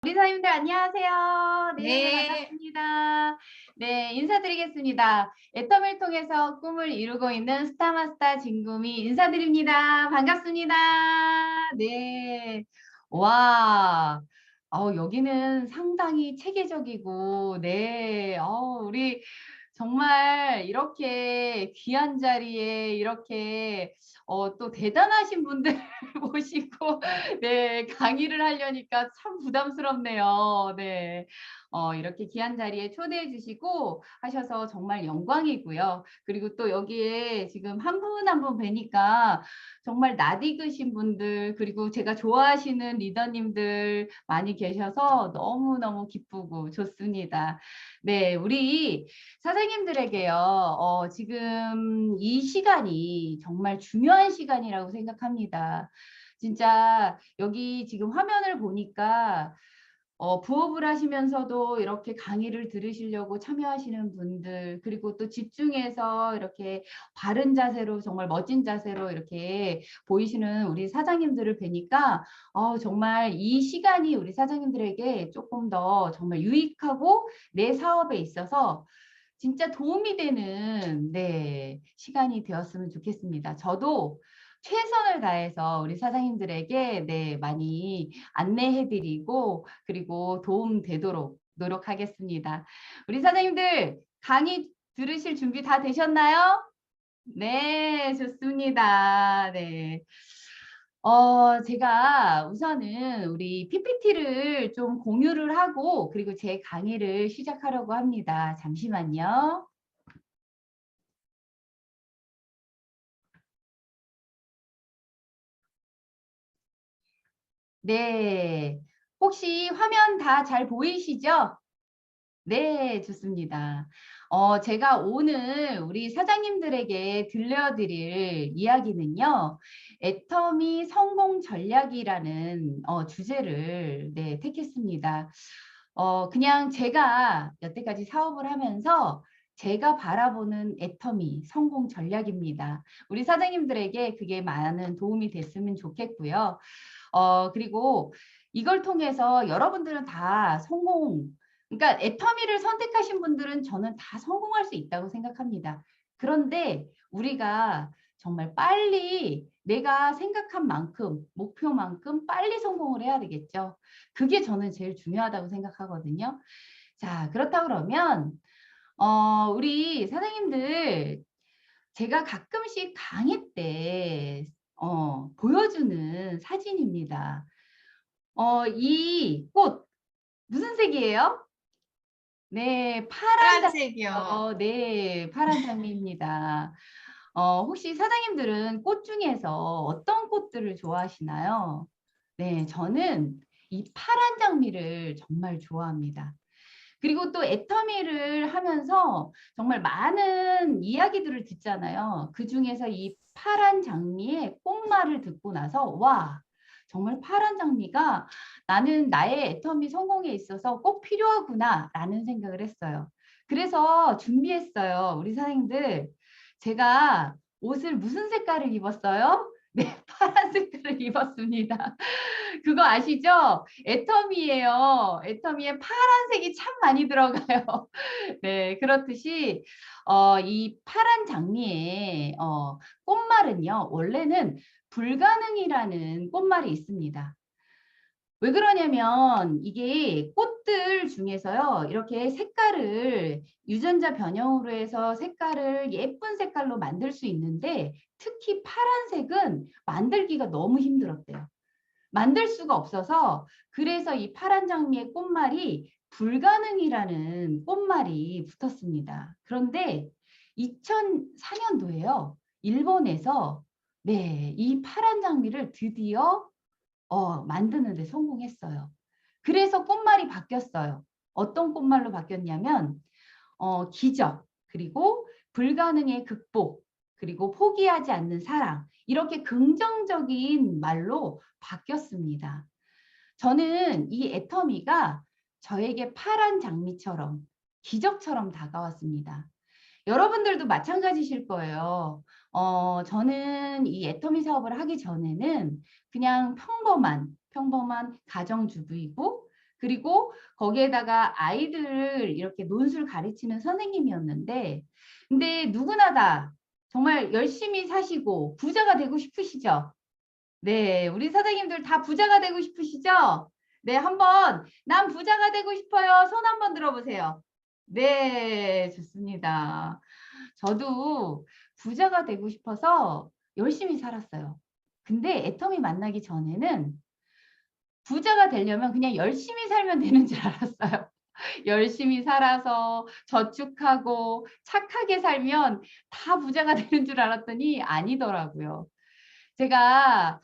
우리 사님들 안녕하세요. 네, 네. 반갑습니다. 네, 인사드리겠습니다. 애텀을 통해서 꿈을 이루고 있는 스타마스터 진구미 인사드립니다. 반갑습니다. 네. 와. 여기는 상당히 체계적이고, 네. 우리 정말 이렇게 귀한 자리에 이렇게 또 대단하신 분들 모시고 네, 강의를 하려니까 참 부담스럽네요. 네. 이렇게 귀한 자리에 초대해 주시고 하셔서 정말 영광이고요. 그리고 또 여기에 지금 한 분 한 분 뵈니까 정말 낯익으신 분들, 그리고 제가 좋아하시는 리더님들 많이 계셔서 너무너무 기쁘고 좋습니다. 네, 우리 사장님들에게요, 지금 이 시간이 정말 중요한 시간이라고 생각합니다. 진짜 여기 지금 화면을 보니까 부업을 하시면서도 이렇게 강의를 들으시려고 참여하시는 분들, 그리고 또 집중해서 이렇게 바른 자세로, 정말 멋진 자세로 이렇게 보이시는 우리 사장님들을 뵈니까 정말 이 시간이 우리 사장님들에게 조금 더 정말 유익하고 내 사업에 있어서 진짜 도움이 되는 네, 시간이 되었으면 좋겠습니다. 저도 최선을 다해서 우리 사장님들에게 네, 많이 안내해드리고 그리고 도움 되도록 노력하겠습니다. 우리 사장님들 강의 들으실 준비 다 되셨나요? 네, 좋습니다. 네. 제가 우선은 우리 PPT를 좀 공유를 하고 그리고 제 강의를 시작하려고 합니다. 잠시만요. 네. 혹시 화면 다 잘 보이시죠? 네, 좋습니다. 제가 오늘 우리 사장님들에게 들려드릴 이야기는요, 애터미 성공 전략이라는 주제를 네, 택했습니다. 그냥 제가 여태까지 사업을 하면서 제가 바라보는 애터미 성공 전략입니다. 우리 사장님들에게 그게 많은 도움이 됐으면 좋겠고요. 그리고 이걸 통해서 여러분들은 다 성공, 그러니까 애터미를 선택하신 분들은 저는 다 성공할 수 있다고 생각합니다. 그런데 우리가 정말 빨리 내가 생각한 만큼, 목표만큼 빨리 성공을 해야 되겠죠. 그게 저는 제일 중요하다고 생각하거든요. 자, 그렇다 그러면 우리 사장님들 제가 가끔씩 강의 때 보여주는 사진입니다. 이 꽃 무슨 색이에요? 네, 파란 파란색이요. 장미요. 네, 파란 장미입니다. 혹시 사장님들은 꽃 중에서 어떤 꽃들을 좋아하시나요? 네, 저는 이 파란 장미를 정말 좋아합니다. 그리고 또 애터미를 하면서 정말 많은 이야기들을 듣잖아요. 그중에서 이 파란 장미의 꽃말을 듣고 나서 와, 정말 파란 장미가 나는 나의 애터미 성공에 있어서 꼭 필요하구나라는 생각을 했어요. 그래서 준비했어요. 우리 사장님들, 제가 옷을 무슨 색깔을 입었어요? 네, 파란 색깔을 입었습니다. 그거 아시죠? 애터미예요. 애터미에 파란색이 참 많이 들어가요. 네, 그렇듯이 이 파란 장미의 꽃말은요. 원래는 불가능이라는 꽃말이 있습니다. 왜 그러냐면 이게 꽃들 중에서요. 이렇게 색깔을 유전자 변형으로 해서 색깔을 예쁜 색깔로 만들 수 있는데 특히 파란색은 만들기가 너무 힘들었대요. 만들 수가 없어서 그래서 이 파란 장미의 꽃말이 불가능이라는 꽃말이 붙었습니다. 그런데 2004년도에요. 일본에서 네, 이 파란 장미를 드디어 만드는 데 성공했어요. 그래서 꽃말이 바뀌었어요. 어떤 꽃말로 바뀌었냐면 기적, 그리고 불가능의 극복, 그리고 포기하지 않는 사랑, 이렇게 긍정적인 말로 바뀌었습니다. 저는 이 애터미가 저에게 파란 장미처럼 기적처럼 다가왔습니다. 여러분들도 마찬가지실 거예요. 저는 이 애터미 사업을 하기 전에는 그냥 평범한 가정주부이고 그리고 거기에다가 아이들을 이렇게 논술 가르치는 선생님이었는데, 근데 누구나 다 정말 열심히 사시고 부자가 되고 싶으시죠? 네, 우리 사장님들 다 부자가 되고 싶으시죠? 네, 한번 난 부자가 되고 싶어요. 손 한번 들어보세요. 네, 좋습니다. 저도 부자가 되고 싶어서 열심히 살았어요. 근데 애터미 만나기 전에는 부자가 되려면 그냥 열심히 살면 되는 줄 알았어요. 열심히 살아서 저축하고 착하게 살면 다 부자가 되는 줄 알았더니 아니더라고요. 제가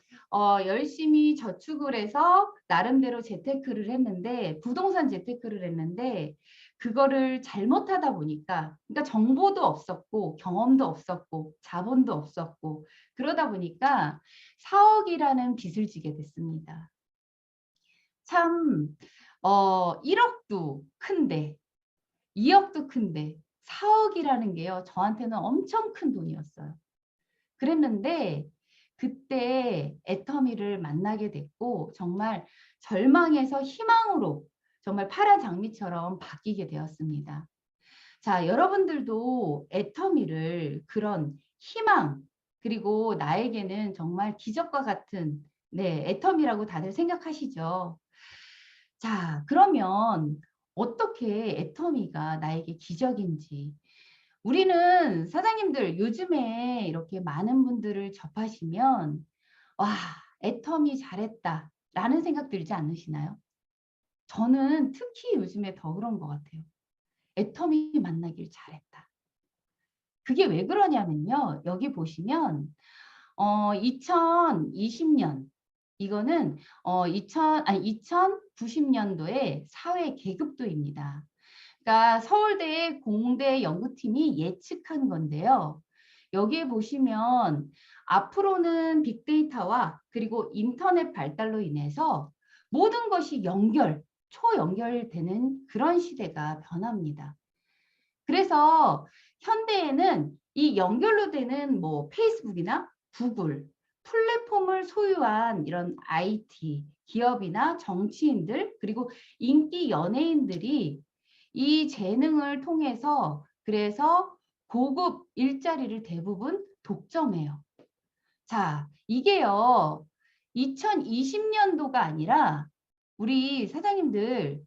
열심히 저축을 해서 나름대로 재테크를 했는데, 부동산 재테크를 했는데, 그거를 잘못하다 보니까, 그러니까 정보도 없었고 경험도 없었고 자본도 없었고, 그러다 보니까 4억이라는 빚을 지게 됐습니다. 참 1억도 큰데 2억도 큰데 4억이라는 게요, 저한테는 엄청 큰 돈이었어요. 그랬는데 그때 애터미를 만나게 됐고, 정말 절망에서 희망으로 정말 파란 장미처럼 바뀌게 되었습니다. 자, 여러분들도 애터미를 그런 희망, 그리고 나에게는 정말 기적과 같은, 네, 애터미라고 다들 생각하시죠? 자, 그러면 어떻게 애터미가 나에게 기적인지, 우리는 사장님들 요즘에 이렇게 많은 분들을 접하시면 와, 애터미 잘했다 라는 생각 들지 않으시나요? 저는 특히 요즘에 더 그런 것 같아요. 애터미 만나길 잘했다. 그게 왜 그러냐면요, 여기 보시면 2020년, 이거는 2090년도의 사회 계급도입니다. 그러니까 서울대 공대 연구팀이 예측한 건데요. 여기에 보시면 앞으로는 빅데이터와 그리고 인터넷 발달로 인해서 모든 것이 초연결되는 그런 시대가 변합니다. 그래서 현대에는 이 연결로 되는 뭐 페이스북이나 구글, 플랫폼을 소유한 이런 IT 기업이나 정치인들, 그리고 인기 연예인들이 이 재능을 통해서 그래서 고급 일자리를 대부분 독점해요. 자, 이게요, 2020년도가 아니라 우리 사장님들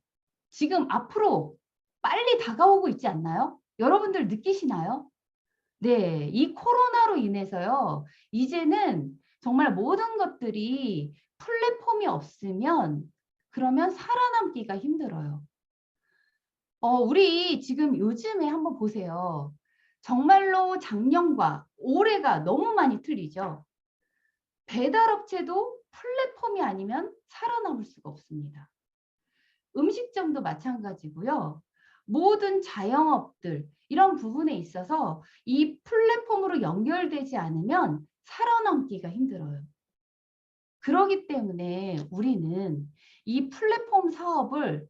지금 앞으로 빨리 다가오고 있지 않나요? 여러분들 느끼시나요? 네, 이 코로나로 인해서요, 이제는 정말 모든 것들이 플랫폼이 없으면 그러면 살아남기가 힘들어요. 우리 지금 요즘에 한번 보세요. 정말로 작년과 올해가 너무 많이 틀리죠. 배달업체도 플랫폼이 아니면 살아남을 수가 없습니다. 음식점도 마찬가지고요. 모든 자영업들 이런 부분에 있어서 이 플랫폼으로 연결되지 않으면 살아남기가 힘들어요. 그렇기 때문에 우리는 이 플랫폼 사업을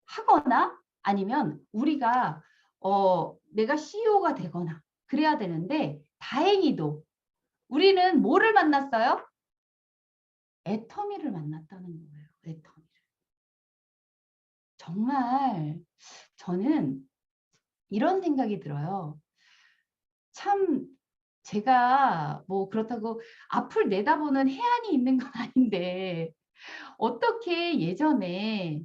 하거나 아니면 우리가 내가 CEO가 되거나 그래야 되는데, 다행히도 우리는 뭐를 만났어요? 애터미를 만났다는 거예요. 애터미를. 정말 저는 이런 생각이 들어요. 참 제가 뭐 그렇다고 앞을 내다보는 해안이 있는 건 아닌데, 어떻게 예전에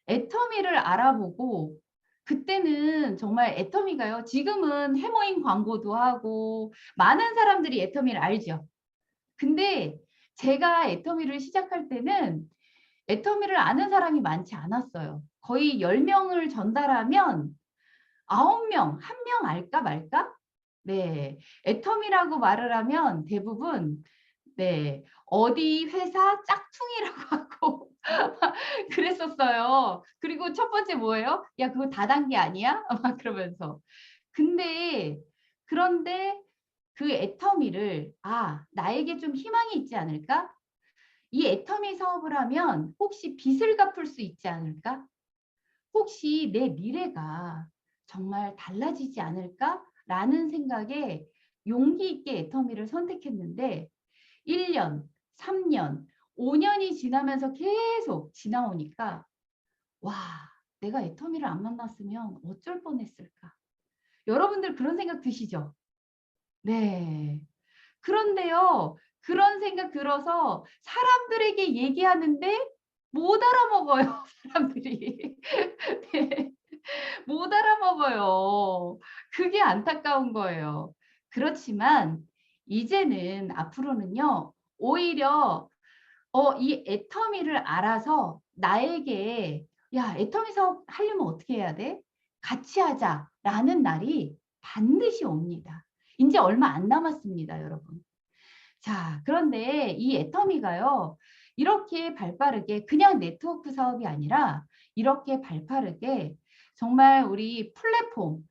애터미를 알아보고, 그때는 정말 애터미가요, 지금은 해머인 광고도 하고 많은 사람들이 애터미를 알죠. 근데 제가 애터미를 시작할 때는 애터미를 아는 사람이 많지 않았어요. 거의 10명을 전달하면 9명, 1명 알까 말까? 네, 애터미라고 말을 하면 대부분 네, 어디 회사 짝퉁이라고 하고 그랬었어요. 그리고 첫 번째 뭐예요? 야, 그거 다단계 아니야? 막 그러면서. 근데 그런데 그 애터미를, 나에게 좀 희망이 있지 않을까? 이 애터미 사업을 하면 혹시 빚을 갚을 수 있지 않을까? 혹시 내 미래가 정말 달라지지 않을까라는 생각에 용기 있게 애터미를 선택했는데, 1년, 3년, 5년이 지나면서 계속 지나오니까 와, 내가 애터미를 안 만났으면 어쩔 뻔했을까? 여러분들 그런 생각 드시죠? 네. 그런데요, 그런 생각 들어서 사람들에게 얘기하는데 못 알아먹어요, 사람들이. 네. 못 알아먹어요. 그게 안타까운 거예요. 그렇지만 이제는 앞으로는요, 오히려 이 애터미를 알아서 나에게 야, 애터미 사업 하려면 어떻게 해야 돼? 같이 하자라는 날이 반드시 옵니다. 이제 얼마 안 남았습니다, 여러분. 자, 그런데 이 애터미가요, 이렇게 발빠르게 그냥 네트워크 사업이 아니라 이렇게 발빠르게 정말 우리 플랫폼,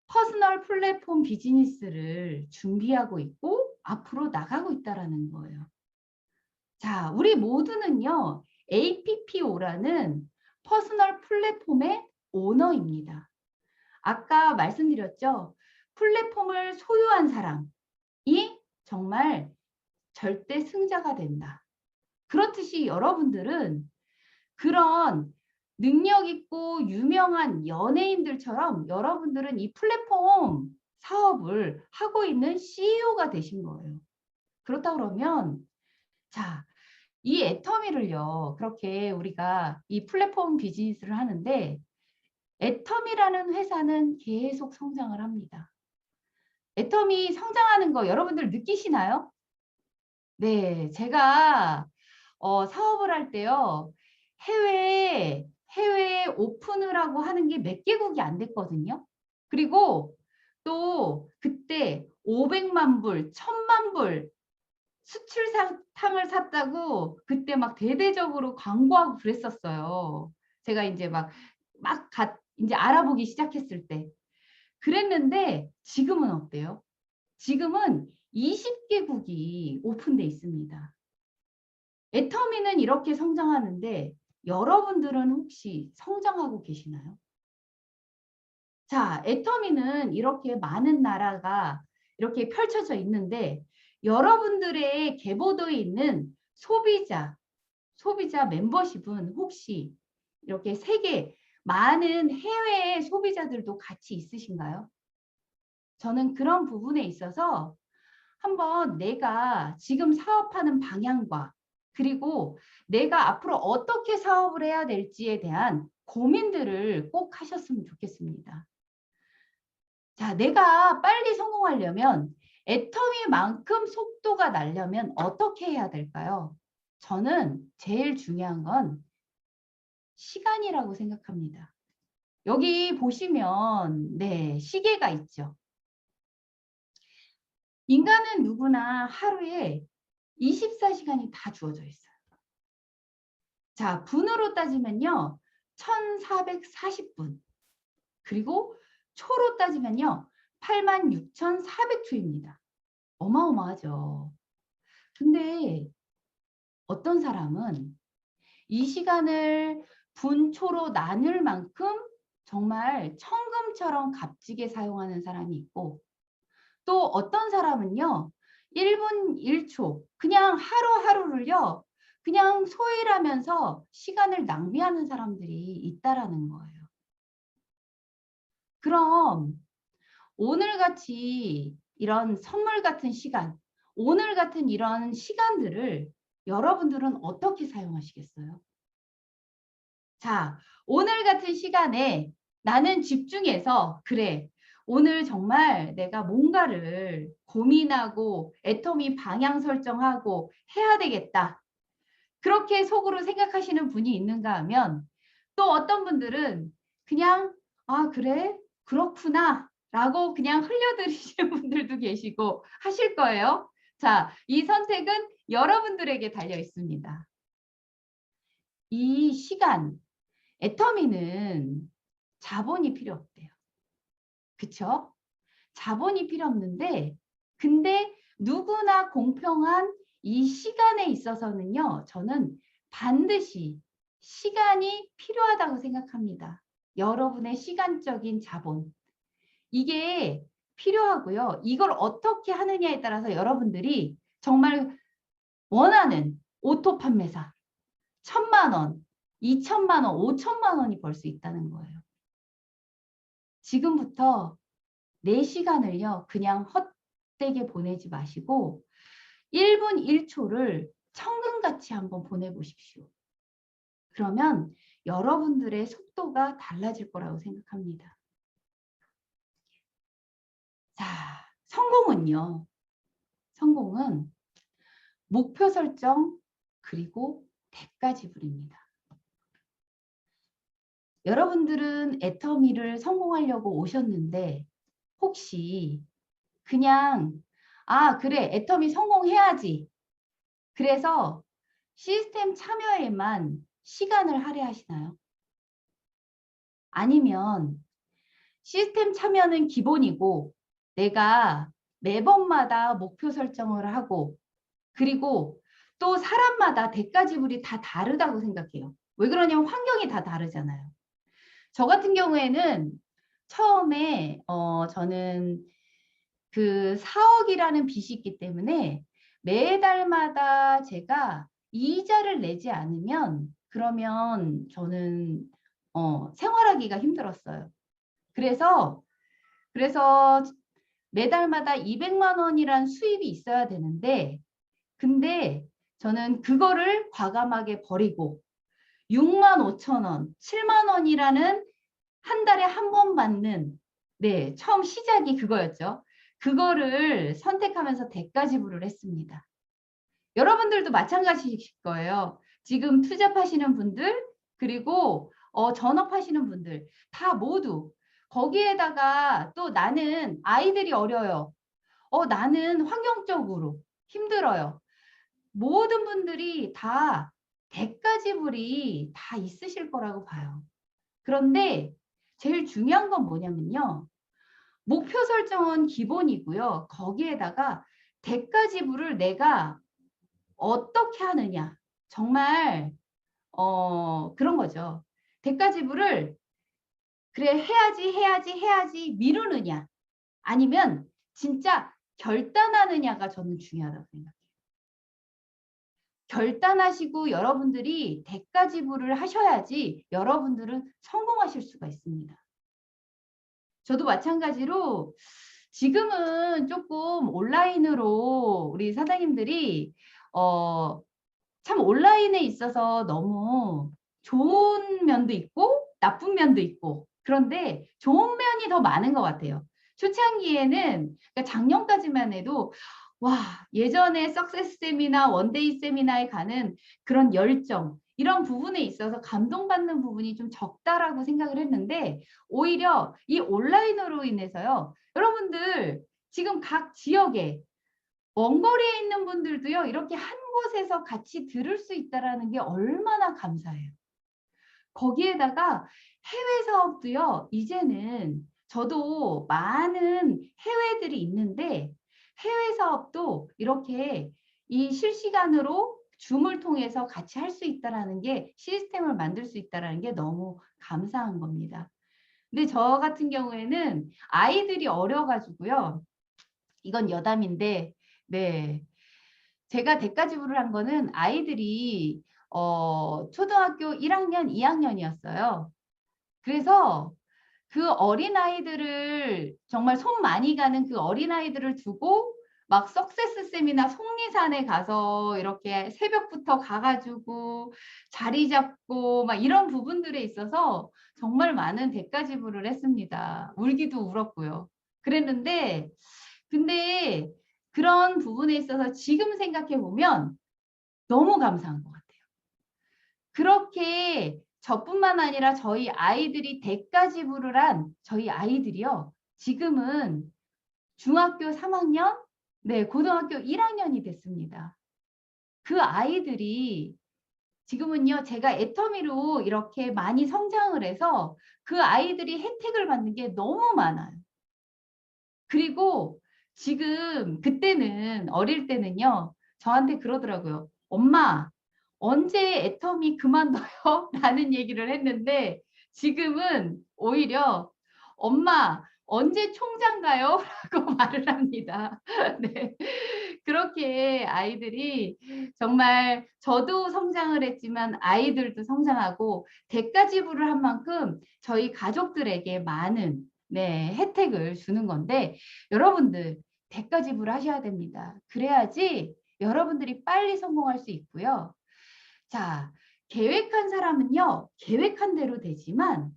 퍼스널 플랫폼 비즈니스를 준비하고 있고 앞으로 나가고 있다라는 거예요. 자, 우리 모두는요, APPO라는 퍼스널 플랫폼의 오너입니다. 아까 말씀드렸죠? 플랫폼을 소유한 사람이 정말 절대 승자가 된다. 그렇듯이 여러분들은 그런 능력 있고 유명한 연예인들처럼 여러분들은 이 플랫폼 사업을 하고 있는 CEO가 되신 거예요. 그렇다 그러면 자, 이 애터미를요. 그렇게 우리가 이 플랫폼 비즈니스를 하는데 애터미라는 회사는 계속 성장을 합니다. 애터미 성장하는 거 여러분들 느끼시나요? 네, 제가 사업을 할 때요. 해외에 오픈을 하고 하는 게 몇 개국이 안 됐거든요. 그리고 또 그때 500만 불, 1000만 불 수출상을 샀다고 그때 막 대대적으로 광고하고 그랬었어요. 제가 이제 이제 알아보기 시작했을 때. 그랬는데 지금은 어때요? 지금은 20개국이 오픈돼 있습니다. 애터미는 이렇게 성장하는데 여러분들은 혹시 성장하고 계시나요? 자, 애터미는 이렇게 많은 나라가 이렇게 펼쳐져 있는데 여러분들의 계보도에 있는 소비자 멤버십은 혹시 이렇게 세계 많은 해외의 소비자들도 같이 있으신가요? 저는 그런 부분에 있어서 한번 내가 지금 사업하는 방향과 그리고 내가 앞으로 어떻게 사업을 해야 될지에 대한 고민들을 꼭 하셨으면 좋겠습니다. 자, 내가 빨리 성공하려면 애터미만큼 속도가 나려면 어떻게 해야 될까요? 저는 제일 중요한 건 시간이라고 생각합니다. 여기 보시면 네, 시계가 있죠. 인간은 누구나 하루에 24시간이 다 주어져 있어요. 자, 분으로 따지면요. 1440분. 그리고 초로 따지면요. 86,400초입니다. 어마어마하죠. 근데 어떤 사람은 이 시간을 분초로 나눌 만큼 정말 천금처럼 값지게 사용하는 사람이 있고 또 어떤 사람은요. 1분 1초 그냥 하루하루를요. 그냥 소일하면서 시간을 낭비하는 사람들이 있다라는 거예요. 그럼 오늘같이 이런 선물 같은 시간, 오늘 같은 이런 시간들을 여러분들은 어떻게 사용하시겠어요? 자, 오늘 같은 시간에 나는 집중해서 그래. 오늘 정말 내가 뭔가를 고민하고 애터미 방향 설정하고 해야 되겠다. 그렇게 속으로 생각하시는 분이 있는가 하면 또 어떤 분들은 그냥 아, 그래? 그렇구나. 라고 그냥 흘려들이시는 분들도 계시고 하실 거예요. 자, 이 선택은 여러분들에게 달려 있습니다. 이 시간, 애터미는 자본이 필요 없대요. 그쵸? 자본이 필요 없는데 근데 누구나 공평한 이 시간에 있어서는요. 저는 반드시 시간이 필요하다고 생각합니다. 여러분의 시간적인 자본. 이게 필요하고요. 이걸 어떻게 하느냐에 따라서 여러분들이 정말 원하는 오토 판매사 1,000만 원, 2천만 원, 5천만 원이 벌 수 있다는 거예요. 지금부터 4시간을요. 그냥 헛되게 보내지 마시고 1분 1초를 천금같이 한번 보내보십시오. 그러면 여러분들의 속도가 달라질 거라고 생각합니다. 자, 성공은요. 성공은 목표 설정 그리고 대가 지불입니다. 여러분들은 애터미를 성공하려고 오셨는데 혹시 그냥 그래 애터미 성공해야지. 그래서 시스템 참여에만 시간을 할애하시나요? 아니면 시스템 참여는 기본이고 내가 매번마다 목표 설정을 하고 그리고 또 사람마다 대가 지불이 다 다르다고 생각해요. 왜 그러냐면 환경이 다 다르잖아요. 저 같은 경우에는 처음에 저는 그 4억이라는 빚이 있기 때문에 매달마다 제가 이자를 내지 않으면 그러면 저는 생활하기가 힘들었어요. 그래서 매달마다 200만 원이란 수입이 있어야 되는데 근데 저는 그거를 과감하게 버리고 6만 5천 원, 7만 원이라는 한 달에 한 번 받는 처음 시작이 그거였죠. 그거를 선택하면서 대가 지불을 했습니다. 여러분들도 마찬가지일 거예요. 지금 투잡하시는 분들 그리고 전업하시는 분들 다 모두 거기에다가 또 나는 아이들이 어려요. 나는 환경적으로 힘들어요. 모든 분들이 다 대가 지불이 다 있으실 거라고 봐요. 그런데 제일 중요한 건 뭐냐면요. 목표 설정은 기본이고요. 거기에다가 대가 지불을 내가 어떻게 하느냐. 정말 그런 거죠. 대가 지불을 그래 해야지 미루느냐. 아니면 진짜 결단하느냐가 저는 중요하다고 생각해요. 결단하시고 여러분들이 대가 지불을 하셔야지 여러분들은 성공하실 수가 있습니다. 저도 마찬가지로 지금은 조금 온라인으로 우리 사장님들이 참 온라인에 있어서 너무 좋은 면도 있고 나쁜 면도 있고 그런데 좋은 면이 더 많은 것 같아요. 초창기에는 그러니까 작년까지만 해도 와 예전에 석세스 세미나 원데이 세미나에 가는 그런 열정 이런 부분에 있어서 감동받는 부분이 좀 적다라고 생각을 했는데 오히려 이 온라인으로 인해서요. 여러분들 지금 각 지역에 먼 거리에 있는 분들도요. 이렇게 한 곳에서 같이 들을 수 있다는 게 얼마나 감사해요. 거기에다가 해외 사업도요. 이제는 저도 많은 해외들이 있는데 해외 사업도 이렇게 이 실시간으로 줌을 통해서 같이 할 수 있다는 게 시스템을 만들 수 있다는 게 너무 감사한 겁니다. 근데 저 같은 경우에는 아이들이 어려가지고요. 이건 여담인데 네. 제가 대가 지불을 한 거는 아이들이 초등학교 1학년, 2학년이었어요. 그래서 그 어린아이들을 정말 손 많이 가는 그 어린아이들을 두고 막 석세스 세미나 속리산에 가서 이렇게 새벽부터 가가지고 자리 잡고 막 이런 부분들에 있어서 정말 많은 대가 지불을 했습니다. 울기도 울었고요. 그랬는데 근데 그런 부분에 있어서 지금 생각해 보면 너무 감사한 것 같아요. 그렇게 저뿐만 아니라 저희 아이들이 대가 지불을 한 저희 아이들이요. 지금은 중학교 3학년, 고등학교 1학년이 됐습니다. 그 아이들이 지금은요. 제가 애터미로 이렇게 많이 성장을 해서 그 아이들이 혜택을 받는 게 너무 많아요. 그리고 지금 그때는 어릴 때는요. 저한테 그러더라고요. 엄마 언제 애터미 그만둬요? 라는 얘기를 했는데 지금은 오히려 엄마 언제 총장 가요? 라고 말을 합니다. 네. 그렇게 아이들이 정말 저도 성장을 했지만 아이들도 성장하고 대가 지불을 한 만큼 저희 가족들에게 많은 네, 혜택을 주는 건데 여러분들 대가 지불하셔야 됩니다. 그래야지 여러분들이 빨리 성공할 수 있고요. 자, 계획한 사람은요, 계획한 대로 되지만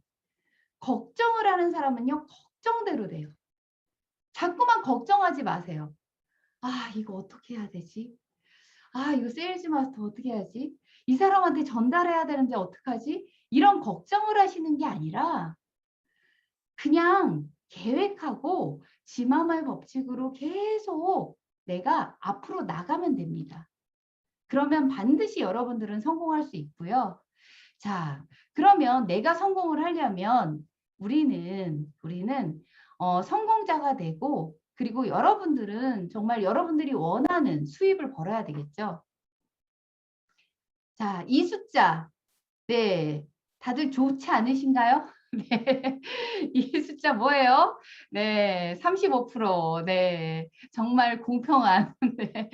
걱정을 하는 사람은요, 걱정대로 돼요. 자꾸만 걱정하지 마세요. 아, 이거 어떻게 해야 되지? 아, 이거 세일즈 마스터 어떻게 해야지? 이 사람한테 전달해야 되는데 어떡하지? 이런 걱정을 하시는 게 아니라 그냥 계획하고 지마말 법칙으로 계속 내가 앞으로 나가면 됩니다. 그러면 반드시 여러분들은 성공할 수 있고요. 자, 그러면 내가 성공을 하려면 우리는 성공자가 되고 그리고 여러분들은 정말 여러분들이 원하는 수입을 벌어야 되겠죠. 자, 이 숫자. 네. 다들 좋지 않으신가요? 네. 이 숫자 뭐예요? 네. 35%. 네. 정말 공평한. 네.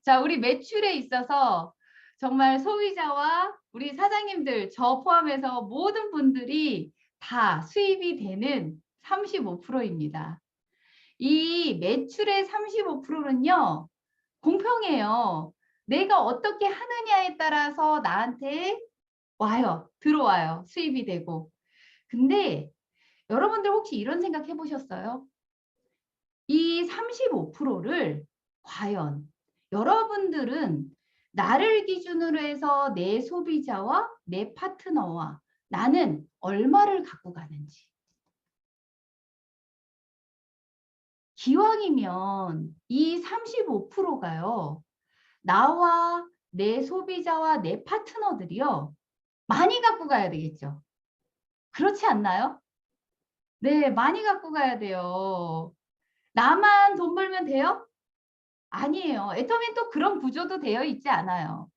자, 우리 매출에 있어서 정말 소비자와 우리 사장님들 저 포함해서 모든 분들이 다 수입이 되는 35%입니다. 이 매출의 35%는요. 공평해요. 내가 어떻게 하느냐에 따라서 나한테 와요. 들어와요. 수입이 되고. 근데 여러분들 혹시 이런 생각 해보셨어요? 이 35%를 과연 여러분들은 나를 기준으로 해서 내 소비자와 내 파트너와 나는 얼마를 갖고 가는지. 기왕이면 이 35%가요. 나와 내 소비자와 내 파트너들이요. 많이 갖고 가야 되겠죠. 그렇지 않나요? 네, 많이 갖고 가야 돼요. 나만 돈 벌면 돼요? 아니에요. 애터미는 또 그런 구조도 되어 있지 않아요.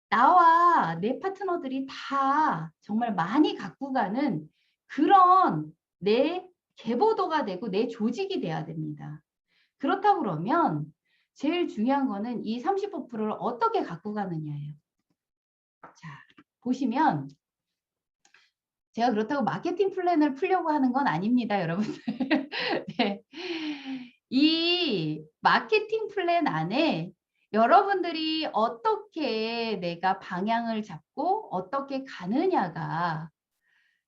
나와 내 파트너들이 다 정말 많이 갖고 가는 그런 내 계보도가 되고 내 조직이 돼야 됩니다. 그렇다고 그러면 제일 중요한 거는 이 35%를 어떻게 갖고 가느냐예요. 자, 보시면 제가 그렇다고 마케팅 플랜을 풀려고 하는 건 아닙니다, 여러분들. 네. 이 마케팅 플랜 안에 여러분들이 어떻게 내가 방향을 잡고 어떻게 가느냐가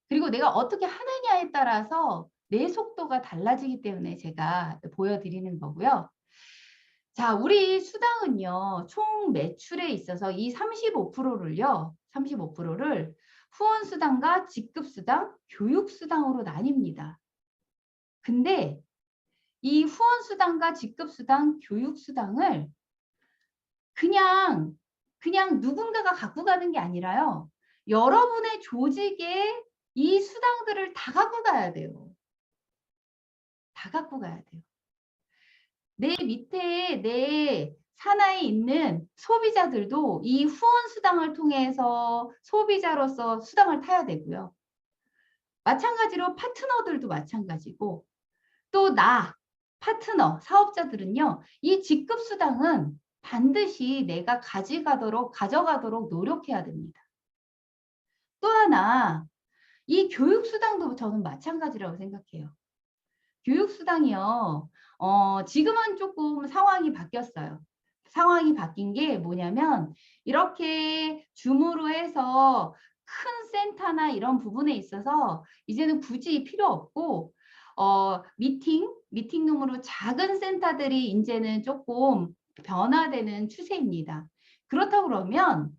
그리고 내가 어떻게 하느냐에 따라서 내 속도가 달라지기 때문에 제가 보여드리는 거고요. 자, 우리 수당은요. 총 매출에 있어서 이 35%를요. 35%를 후원수당과 직급수당, 교육수당으로 나뉩니다. 근데 이 후원수당과 직급수당, 교육수당을 그냥 누군가가 갖고 가는 게 아니라요. 여러분의 조직에 이 수당들을 다 갖고 가야 돼요. 다 갖고 가야 돼요. 내 밑에 내 산하에 있는 소비자들도 이 후원 수당을 통해서 소비자로서 수당을 타야 되고요. 마찬가지로 파트너들도 마찬가지고 또 나 파트너 사업자들은요. 이 직급 수당은 반드시 내가 가져가도록 노력해야 됩니다. 또 하나 이 교육 수당도 저는 마찬가지라고 생각해요. 교육 수당이요. 지금은 조금 상황이 바뀌었어요. 상황이 바뀐 게 뭐냐면 이렇게 줌으로 해서 큰 센터나 이런 부분에 있어서 이제는 굳이 필요 없고 미팅룸으로 작은 센터들이 이제는 조금 변화되는 추세입니다. 그렇다고 그러면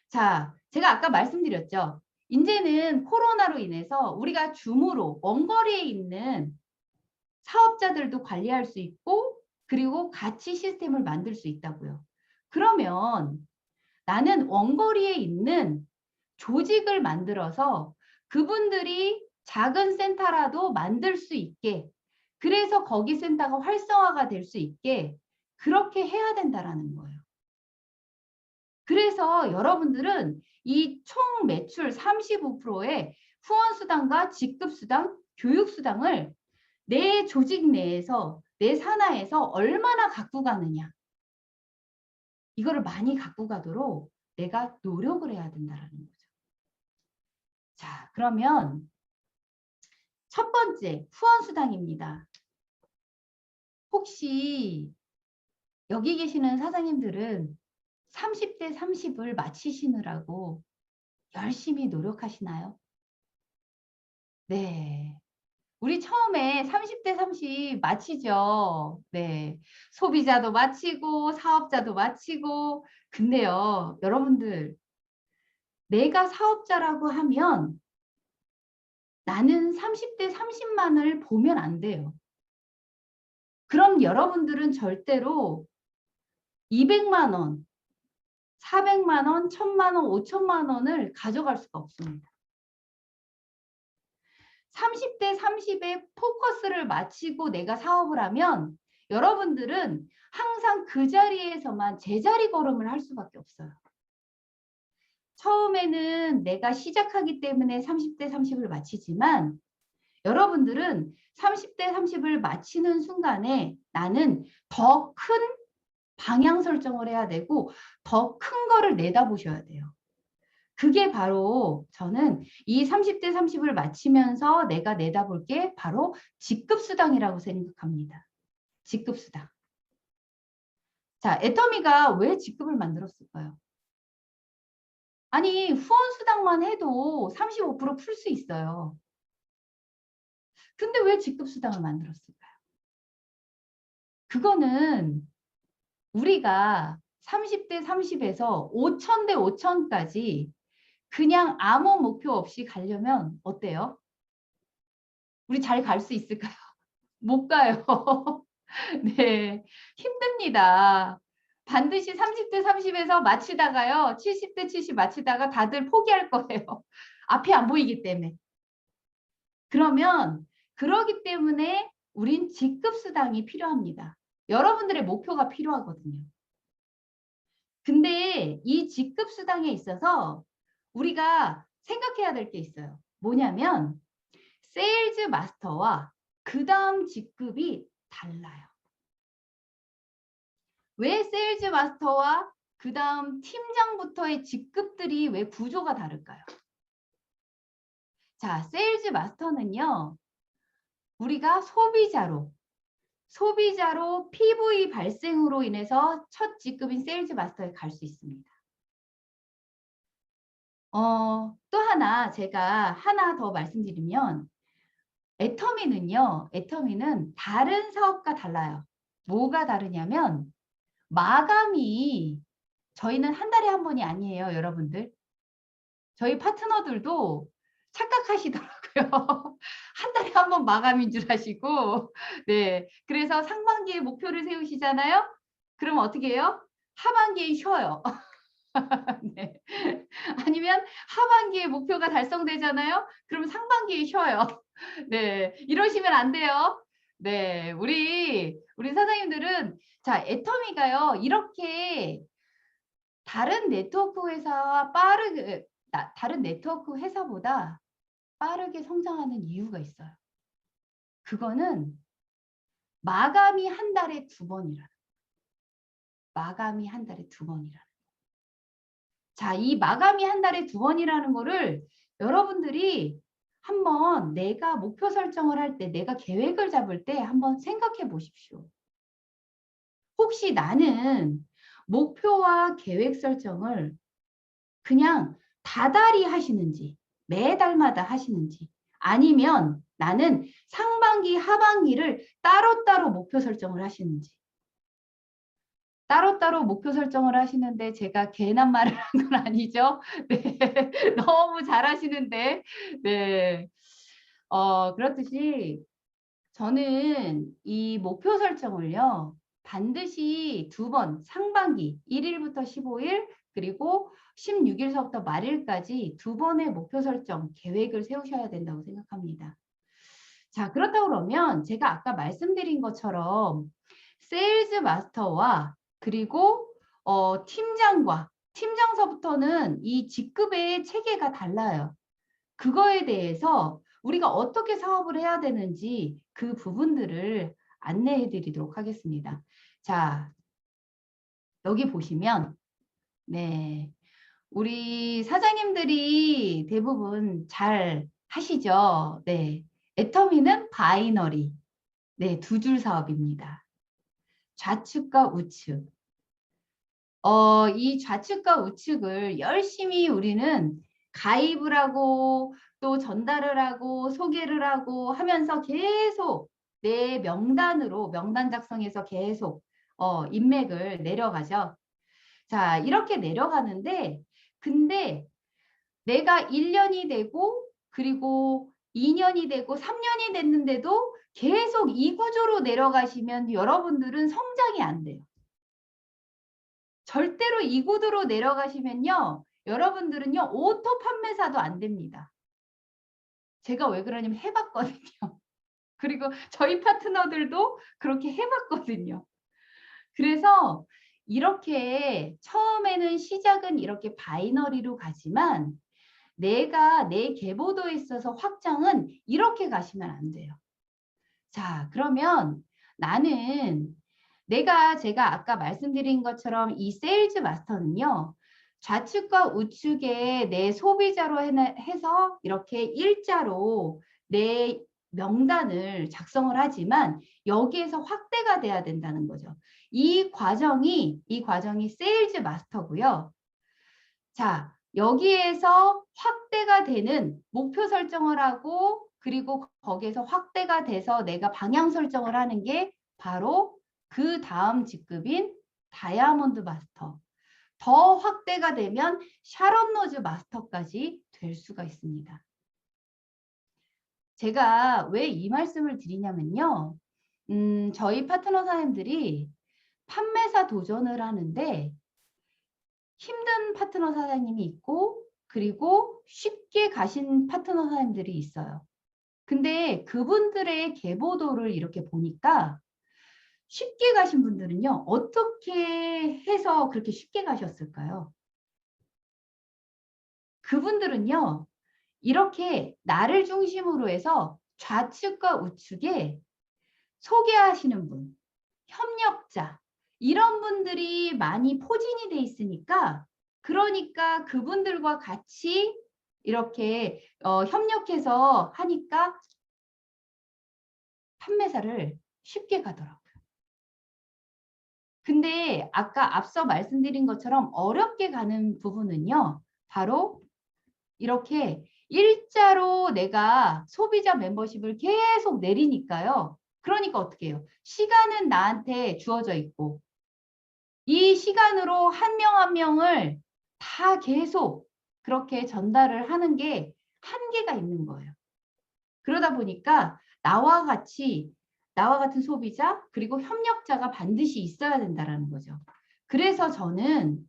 자, 제가 아까 말씀드렸죠. 이제는 코로나로 인해서 우리가 줌으로 원거리에 있는 사업자들도 관리할 수 있고 그리고 같이 시스템을 만들 수 있다고요. 그러면 나는 원거리에 있는 조직을 만들어서 그분들이 작은 센터라도 만들 수 있게 그래서 거기 센터가 활성화가 될 수 있게 그렇게 해야 된다라는 거예요. 그래서 여러분들은 이 총 매출 35%의 후원수당과 직급수당, 교육수당을 내 조직 내에서 내 산하에서 얼마나 갖고 가느냐. 이거를 많이 갖고 가도록 내가 노력을 해야 된다는 거죠. 자, 그러면 첫 번째 후원수당입니다. 혹시 여기 계시는 사장님들은 30대 30을 마치시느라고 열심히 노력하시나요? 네. 우리 처음에 30대 30 마치죠. 네. 소비자도 마치고 사업자도 마치고. 근데요, 여러분들, 내가 사업자라고 하면 나는 30대 30만을 보면 안 돼요. 그럼 여러분들은 절대로 200만 원, 400만 원, 1000만 원, 5천만 원을 가져갈 수가 없습니다. 30대 30에 포커스를 맞추고 내가 사업을 하면 여러분들은 항상 그 자리에서만 제자리 걸음을 할 수밖에 없어요. 처음에는 내가 시작하기 때문에 30대 30을 마치지만 여러분들은 30대 30을 마치는 순간에 나는 더 큰 방향 설정을 해야 되고 더 큰 거를 내다보셔야 돼요. 그게 바로 저는 이 30대 30을 마치면서 내가 내다볼 게 바로 직급수당이라고 생각합니다. 직급수당. 자, 애터미가 왜 직급을 만들었을까요? 아니, 후원수당만 해도 35% 풀 수 있어요. 근데 왜 직급수당을 만들었을까요? 그거는 우리가 30대 30에서 5천 대 5천까지 그냥 아무 목표 없이 가려면 어때요? 우리 잘 갈 수 있을까요? 못 가요. 네, 힘듭니다. 반드시 30대 30에서 마치다가요. 70대 70 마치다가 다들 포기할 거예요. 앞이 안 보이기 때문에. 그러면 그러기 때문에 우린 직급수당이 필요합니다. 여러분들의 목표가 필요하거든요. 근데 이 직급수당에 있어서 우리가 생각해야 될 게 있어요. 뭐냐면 세일즈 마스터와 그 다음 직급이 달라요. 왜 세일즈 마스터와 그 다음 팀장부터의 직급들이 왜 구조가 다를까요? 자, 세일즈 마스터는요. 우리가 소비자로 PV 발생으로 인해서 첫 직급인 세일즈 마스터에 갈 수 있습니다. 또 하나 제가 하나 더 말씀드리면 애터미는 다른 사업과 달라요. 뭐가 다르냐면 마감이 저희는 한 달에 한 번이 아니에요, 여러분들. 저희 파트너들도 착각하시더라고요. 한 달에 한 번 마감인 줄 아시고. 네. 그래서 상반기에 목표를 세우시잖아요. 그럼 어떻게 해요? 하반기에 쉬어요. 네. 아니면 하반기에 목표가 달성되잖아요. 그럼 상반기에 쉬어요. 네. 이러시면 안 돼요. 네. 우리 사장님들은 자, 애터미가요. 이렇게 다른 네트워크 회사와 다른 네트워크 회사보다 빠르게 성장하는 이유가 있어요. 그거는 마감이 한 달에 2번이라는. 마감이 한 달에 2번이라는. 자, 이 마감이 한 달에 2번이라는 거를 여러분들이 한번 내가 목표 설정을 할 때, 내가 계획을 잡을 때 한번 생각해 보십시오. 혹시 나는 목표와 계획 설정을 그냥 다달이 하시는지, 매달마다 하시는지, 아니면 나는 상반기, 하반기를 따로따로 목표 설정을 하시는지. 따로따로 목표 설정을 하시는데 제가 괜한 말을 한 건 아니죠. 네. 너무 잘하시는데. 네. 그렇듯이 저는 이 목표 설정을요. 반드시 2번 상반기 1일부터 15일 그리고 16일서부터 말일까지 2번의 목표 설정 계획을 세우셔야 된다고 생각합니다. 자, 그렇다고 그러면 제가 아까 말씀드린 것처럼 세일즈 마스터와 그리고 팀장서부터는 이 직급의 체계가 달라요. 그거에 대해서 우리가 어떻게 사업을 해야 되는지 그 부분들을 안내해 드리도록 하겠습니다. 자, 여기 보시면 네, 우리 사장님들이 대부분 잘 하시죠. 네, 애터미는 바이너리, 네, 두 줄 사업입니다. 좌측과 우측. 이 좌측과 우측을 열심히 우리는 가입을 하고 또 전달을 하고 소개를 하고 하면서 계속 내 명단으로 명단 작성해서 계속 인맥을 내려가죠. 자, 이렇게 내려가는데 근데 내가 1년이 되고 그리고 2년이 되고 3년이 됐는데도 계속 이 구조로 내려가시면 여러분들은 성장이 안 돼요. 절대로 이 구조로 내려가시면요. 여러분들은요. 오토 판매사도 안 됩니다. 제가 왜 그러냐면 해봤거든요. 그리고 저희 파트너들도 그렇게 해봤거든요. 그래서 이렇게 처음에는 시작은 이렇게 바이너리로 가지만 내가 내 계보도에 있어서 확장은 이렇게 가시면 안 돼요. 자, 그러면 나는 제가 아까 말씀드린 것처럼 이 세일즈 마스터는요. 좌측과 우측에 내 소비자로 해서 이렇게 일자로 내 명단을 작성을 하지만 여기에서 확대가 돼야 된다는 거죠. 이 과정이 세일즈 마스터고요. 자, 여기에서 확대가 되는 목표 설정을 하고 그리고 거기에서 확대가 돼서 내가 방향 설정을 하는 게 바로 그 다음 직급인 다이아몬드 마스터. 더 확대가 되면 샤론 로즈 마스터까지 될 수가 있습니다. 제가 왜 이 말씀을 드리냐면요. 저희 파트너 사장님들이 판매사 도전을 하는데 힘든 파트너 사장님이 있고 그리고 쉽게 가신 파트너 사장님들이 있어요. 근데 그분들의 계보도를 이렇게 보니까 쉽게 가신 분들은요. 어떻게 해서 그렇게 쉽게 가셨을까요? 그분들은요. 이렇게 나를 중심으로 해서 좌측과 우측에 소개하시는 분, 협력자 이런 분들이 많이 포진이 돼 있으니까 그러니까 그분들과 같이 이렇게 협력해서 하니까 판매사를 쉽게 가더라고요. 근데 아까 앞서 말씀드린 것처럼 어렵게 가는 부분은요. 바로 이렇게 일자로 내가 소비자 멤버십을 계속 내리니까요. 그러니까 어떻게 해요? 시간은 나한테 주어져 있고 이 시간으로 한 명 한 명을 다 계속 그렇게 전달을 하는 게 한계가 있는 거예요. 그러다 보니까 나와 같은 소비자 그리고 협력자가 반드시 있어야 된다는 거죠. 그래서 저는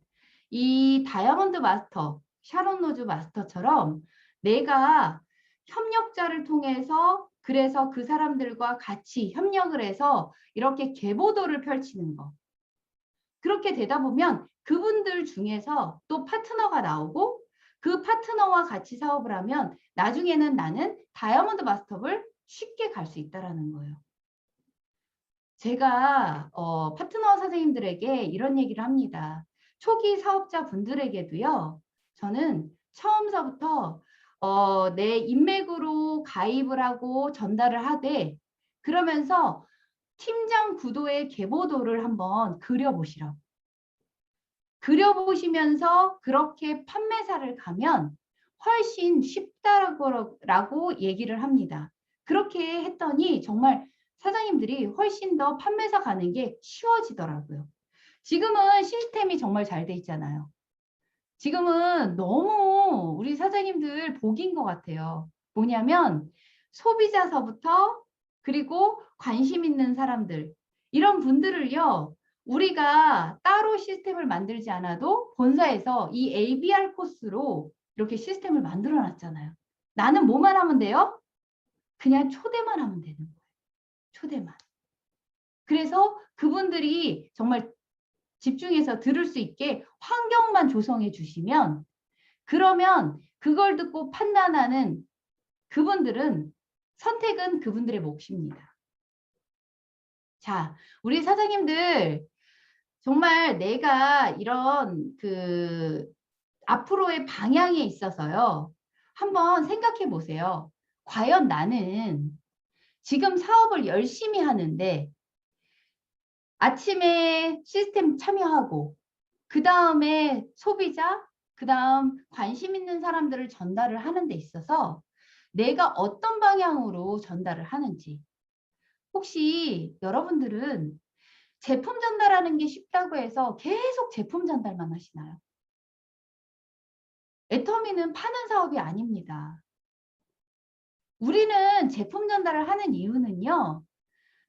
이 다이아몬드 마스터, 샤론 로즈 마스터처럼 내가 협력자를 통해서 그래서 그 사람들과 같이 협력을 해서 이렇게 계보도를 펼치는 거. 그렇게 되다 보면 그분들 중에서 또 파트너가 나오고 그 파트너와 같이 사업을 하면 나중에는 나는 다이아몬드 마스터를 쉽게 갈 수 있다는 거예요. 제가 파트너 선생님들에게 이런 얘기를 합니다. 초기 사업자 분들에게도요. 저는 처음서부터 내 인맥으로 가입을 하고 전달을 하되 그러면서 팀장 구도의 계보도를 한번 그려보시라고. 그려보시면서 그렇게 판매사를 가면 훨씬 쉽다라고 얘기를 합니다. 그렇게 했더니 정말 사장님들이 훨씬 더 판매사 가는 게 쉬워지더라고요. 지금은 시스템이 정말 잘 돼 있잖아요. 지금은 너무 우리 사장님들 복인 것 같아요. 뭐냐면 소비자서부터 그리고 관심 있는 사람들 이런 분들을요. 우리가 따로 시스템을 만들지 않아도 본사에서 이 ABR 코스로 이렇게 시스템을 만들어 놨잖아요. 나는 뭐만 하면 돼요? 그냥 초대만 하면 되는 거예요. 초대만. 그래서 그분들이 정말 집중해서 들을 수 있게 환경만 조성해 주시면 그러면 그걸 듣고 판단하는 그분들은 선택은 그분들의 몫입니다. 자, 우리 사장님들 정말 내가 이런 앞으로의 방향에 있어서요. 한번 생각해 보세요. 과연 나는 지금 사업을 열심히 하는데 아침에 시스템 참여하고 그 다음에 소비자, 그 다음 관심 있는 사람들을 전달을 하는 데 있어서 내가 어떤 방향으로 전달을 하는지 혹시 여러분들은 제품 전달하는 게 쉽다고 해서 계속 제품 전달만 하시나요? 애터미는 파는 사업이 아닙니다. 우리는 제품 전달을 하는 이유는요.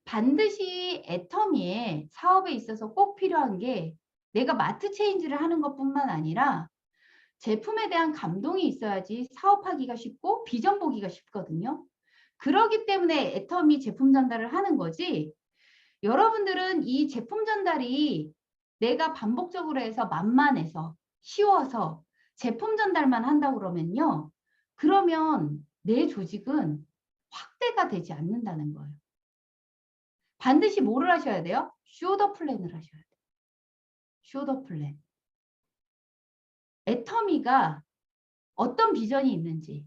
반드시 애터미의 사업에 있어서 꼭 필요한 게 내가 마트 체인지를 하는 것뿐만 아니라 제품에 대한 감동이 있어야지 사업하기가 쉽고 비전 보기가 쉽거든요. 그러기 때문에 애터미 제품 전달을 하는 거지. 여러분들은 이 제품 전달이 내가 반복적으로 해서 만만해서 쉬워서 제품 전달만 한다고 그러면요. 그러면 내 조직은 확대가 되지 않는다는 거예요. 반드시 뭐를 하셔야 돼요? 쇼더 플랜을 하셔야 돼요. 쇼더 플랜. 애터미가 어떤 비전이 있는지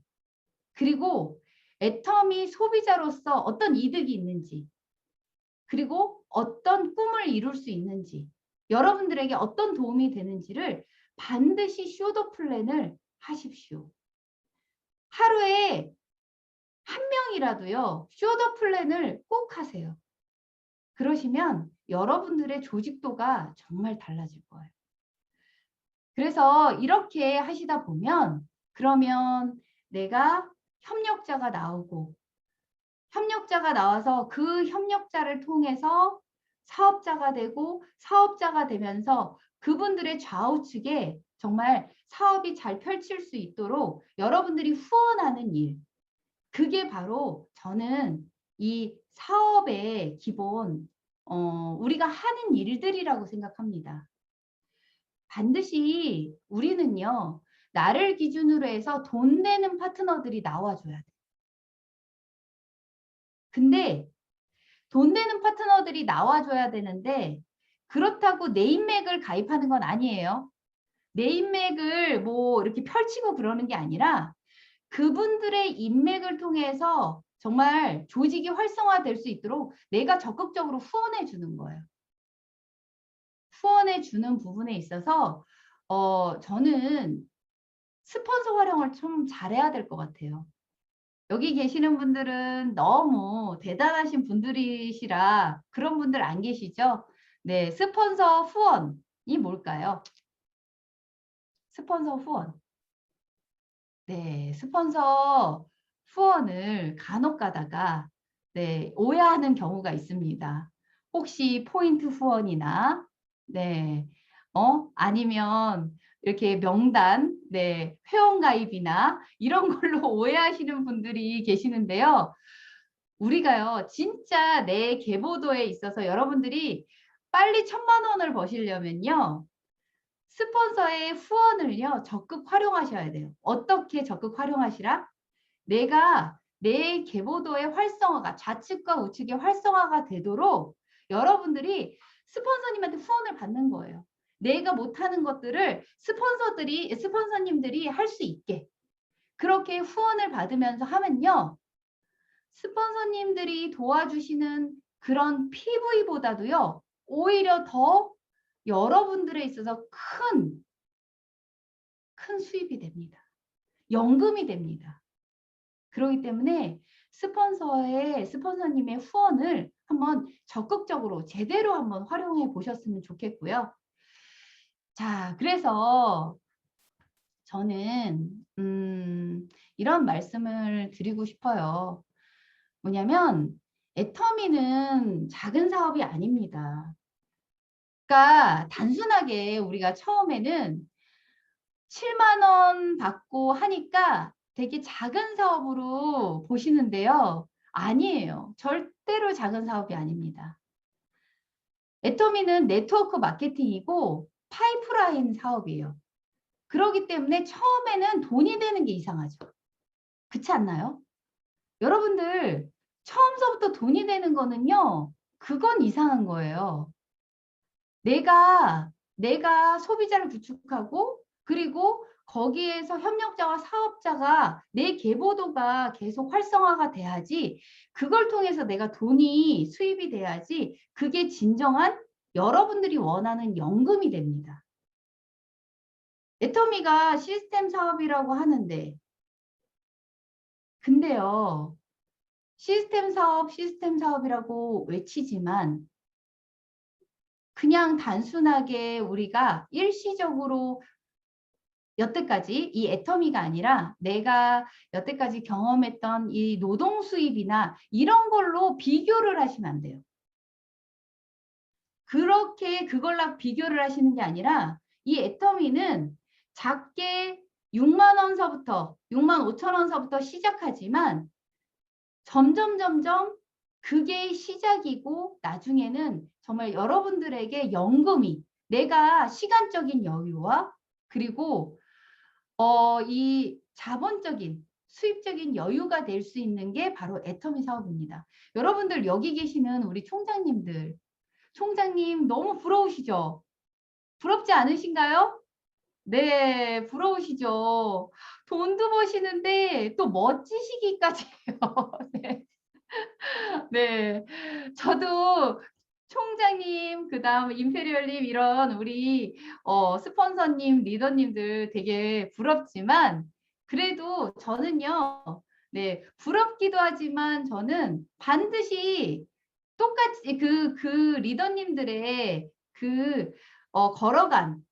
그리고 애터미 소비자로서 어떤 이득이 있는지 그리고 어떤 꿈을 이룰 수 있는지 여러분들에게 어떤 도움이 되는지를 반드시 쇼더 플랜을 하십시오. 하루에 한 명이라도요. 쇼더 플랜을 꼭 하세요. 그러시면 여러분들의 조직도가 정말 달라질 거예요. 그래서 이렇게 하시다 보면 그러면 내가 협력자가 나오고 협력자가 나와서 그 협력자를 통해서 사업자가 되고 사업자가 되면서 그분들의 좌우측에 정말 사업이 잘 펼칠 수 있도록 여러분들이 후원하는 일. 그게 바로 저는 이 사업의 기본 우리가 하는 일들이라고 생각합니다. 반드시 우리는요. 나를 기준으로 해서 돈 되는 파트너들이 나와줘야 돼. 근데 돈 되는 파트너들이 나와줘야 되는데 그렇다고 네임맥을 가입하는 건 아니에요. 네임맥을 뭐 이렇게 펼치고 그러는 게 아니라 그분들의 인맥을 통해서 정말 조직이 활성화될 수 있도록 내가 적극적으로 후원해 주는 거예요. 후원해 주는 부분에 있어서 저는 스폰서 활용을 좀 잘해야 될 것 같아요. 여기 계시는 분들은 너무 대단하신 분들이시라 그런 분들 안 계시죠? 네, 스폰서 후원이 뭘까요? 스폰서 후원. 네, 스폰서 후원을 간혹 가다가 네, 오해하는 경우가 있습니다. 혹시 포인트 후원이나 네, 아니면 이렇게 명단, 네, 회원가입이나 이런 걸로 오해하시는 분들이 계시는데요. 우리가요, 진짜 내 계보도에 있어서 여러분들이 빨리 1,000만 원을 버시려면요. 스폰서의 후원을요, 적극 활용하셔야 돼요. 어떻게 적극 활용하시라? 내가 내 계보도의 활성화가 좌측과 우측의 활성화가 되도록 여러분들이 스폰서님한테 후원을 받는 거예요. 내가 못하는 것들을 스폰서님들이 할 수 있게 그렇게 후원을 받으면서 하면요. 스폰서님들이 도와주시는 그런 PV보다도요. 오히려 더 여러분들에 있어서 큰 수입이 됩니다. 연금이 됩니다. 그렇기 때문에 스폰서님의 후원을 한번 적극적으로 제대로 한번 활용해 보셨으면 좋겠고요. 자, 그래서 저는 이런 말씀을 드리고 싶어요. 뭐냐면 애터미는 작은 사업이 아닙니다. 그러니까 단순하게 우리가 처음에는 7만 원 받고 하니까 되게 작은 사업으로 보시는데요. 아니에요. 절대로 작은 사업이 아닙니다. 애터미는 네트워크 마케팅이고 파이프라인 사업이에요. 그렇기 때문에 처음에는 돈이 되는 게 이상하죠. 그렇지 않나요? 여러분들 처음서부터 돈이 되는 거는요. 그건 이상한 거예요. 내가 소비자를 구축하고 그리고 거기에서 협력자와 사업자가 내 계보도가 계속 활성화가 돼야지 그걸 통해서 내가 돈이 수입이 돼야지 그게 진정한 여러분들이 원하는 연금이 됩니다. 애터미가 시스템 사업이라고 하는데 근데요. 시스템 사업이라고 외치지만 그냥 단순하게 우리가 일시적으로 여태까지 이 애터미가 아니라 내가 여태까지 경험했던 이 노동 수입이나 이런 걸로 비교를 하시면 안 돼요. 그렇게 그걸로 비교를 하시는 게 아니라 이 애터미는 작게 6만 원서부터 6만 5천 원서부터 시작하지만 점점 그게 시작이고 나중에는 정말 여러분들에게 연금이 내가 시간적인 여유와 그리고 이 자본적인 수입적인 여유가 될 수 있는 게 바로 애터미 사업입니다. 여러분들 여기 계시는 우리 총장님들 총장님 너무 부러우시죠? 부럽지 않으신가요? 네, 부러우시죠? 돈도 버시는데 또 멋지시기까지 해요. 네. 네. 저도 총장님, 그다음 임페리얼님 이런 우리 스폰서님, 리더님들 되게 부럽지만 그래도 저는요. 네, 부럽기도 하지만 저는 반드시 똑같이 그 리더님들의 걸어간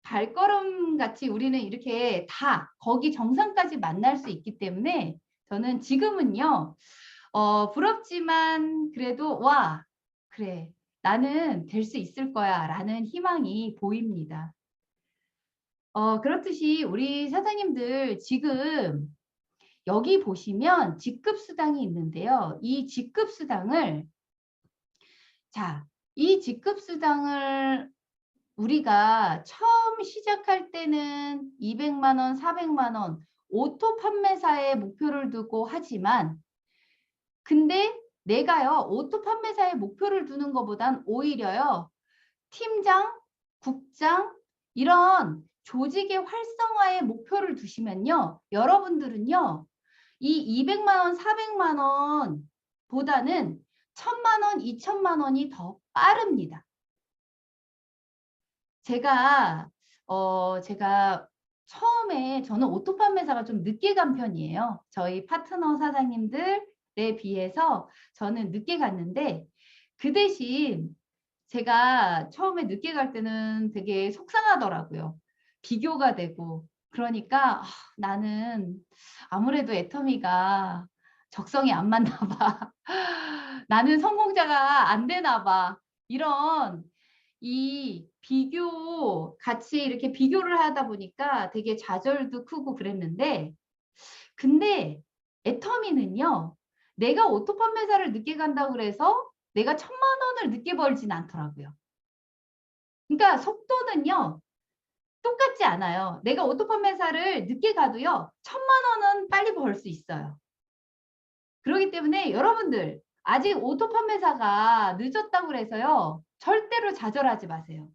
발걸음 같이 우리는 이렇게 다 거기 정상까지 만날 수 있기 때문에 저는 지금은요. 부럽지만 그래도 와, 그래. 나는 될 수 있을 거야 라는 희망이 보입니다. 그렇듯이 우리 사장님들 지금 여기 보시면 직급수당이 있는데요. 이 직급수당을 이 직급수당을 우리가 처음 시작할 때는 200만 원, 400만 원 오토 판매사의 목표를 두고 하지만 근데 내가요 오토 판매사의 목표를 두는 것보단 오히려요 팀장, 국장 이런 조직의 활성화의 목표를 두시면요 여러분들은요 이 200만 원, 400만 원 보다는 1000만 원, 2000만 원이 더 빠릅니다. 제가 처음에 저는 오토 판매사가 좀 늦게 간 편이에요. 저희 파트너 사장님들에 비해서 저는 늦게 갔는데 그 대신 제가 처음에 늦게 갈 때는 되게 속상하더라고요. 비교가 되고 그러니까 나는 아무래도 애터미가 적성이 안 맞나 봐. 나는 성공자가 안 되나 봐. 이런 이 같이 이렇게 비교를 하다 보니까 되게 좌절도 크고 그랬는데 근데 애터미는요. 내가 오토 판매사를 늦게 간다고 그래서 내가 1000만 원을 늦게 벌진 않더라고요. 그러니까 속도는요. 똑같지 않아요. 내가 오토 판매사를 늦게 가도요. 1000만 원은 빨리 벌 수 있어요. 그렇기 때문에 여러분들 아직 오토 판매사가 늦었다고 해서요. 절대로 좌절하지 마세요.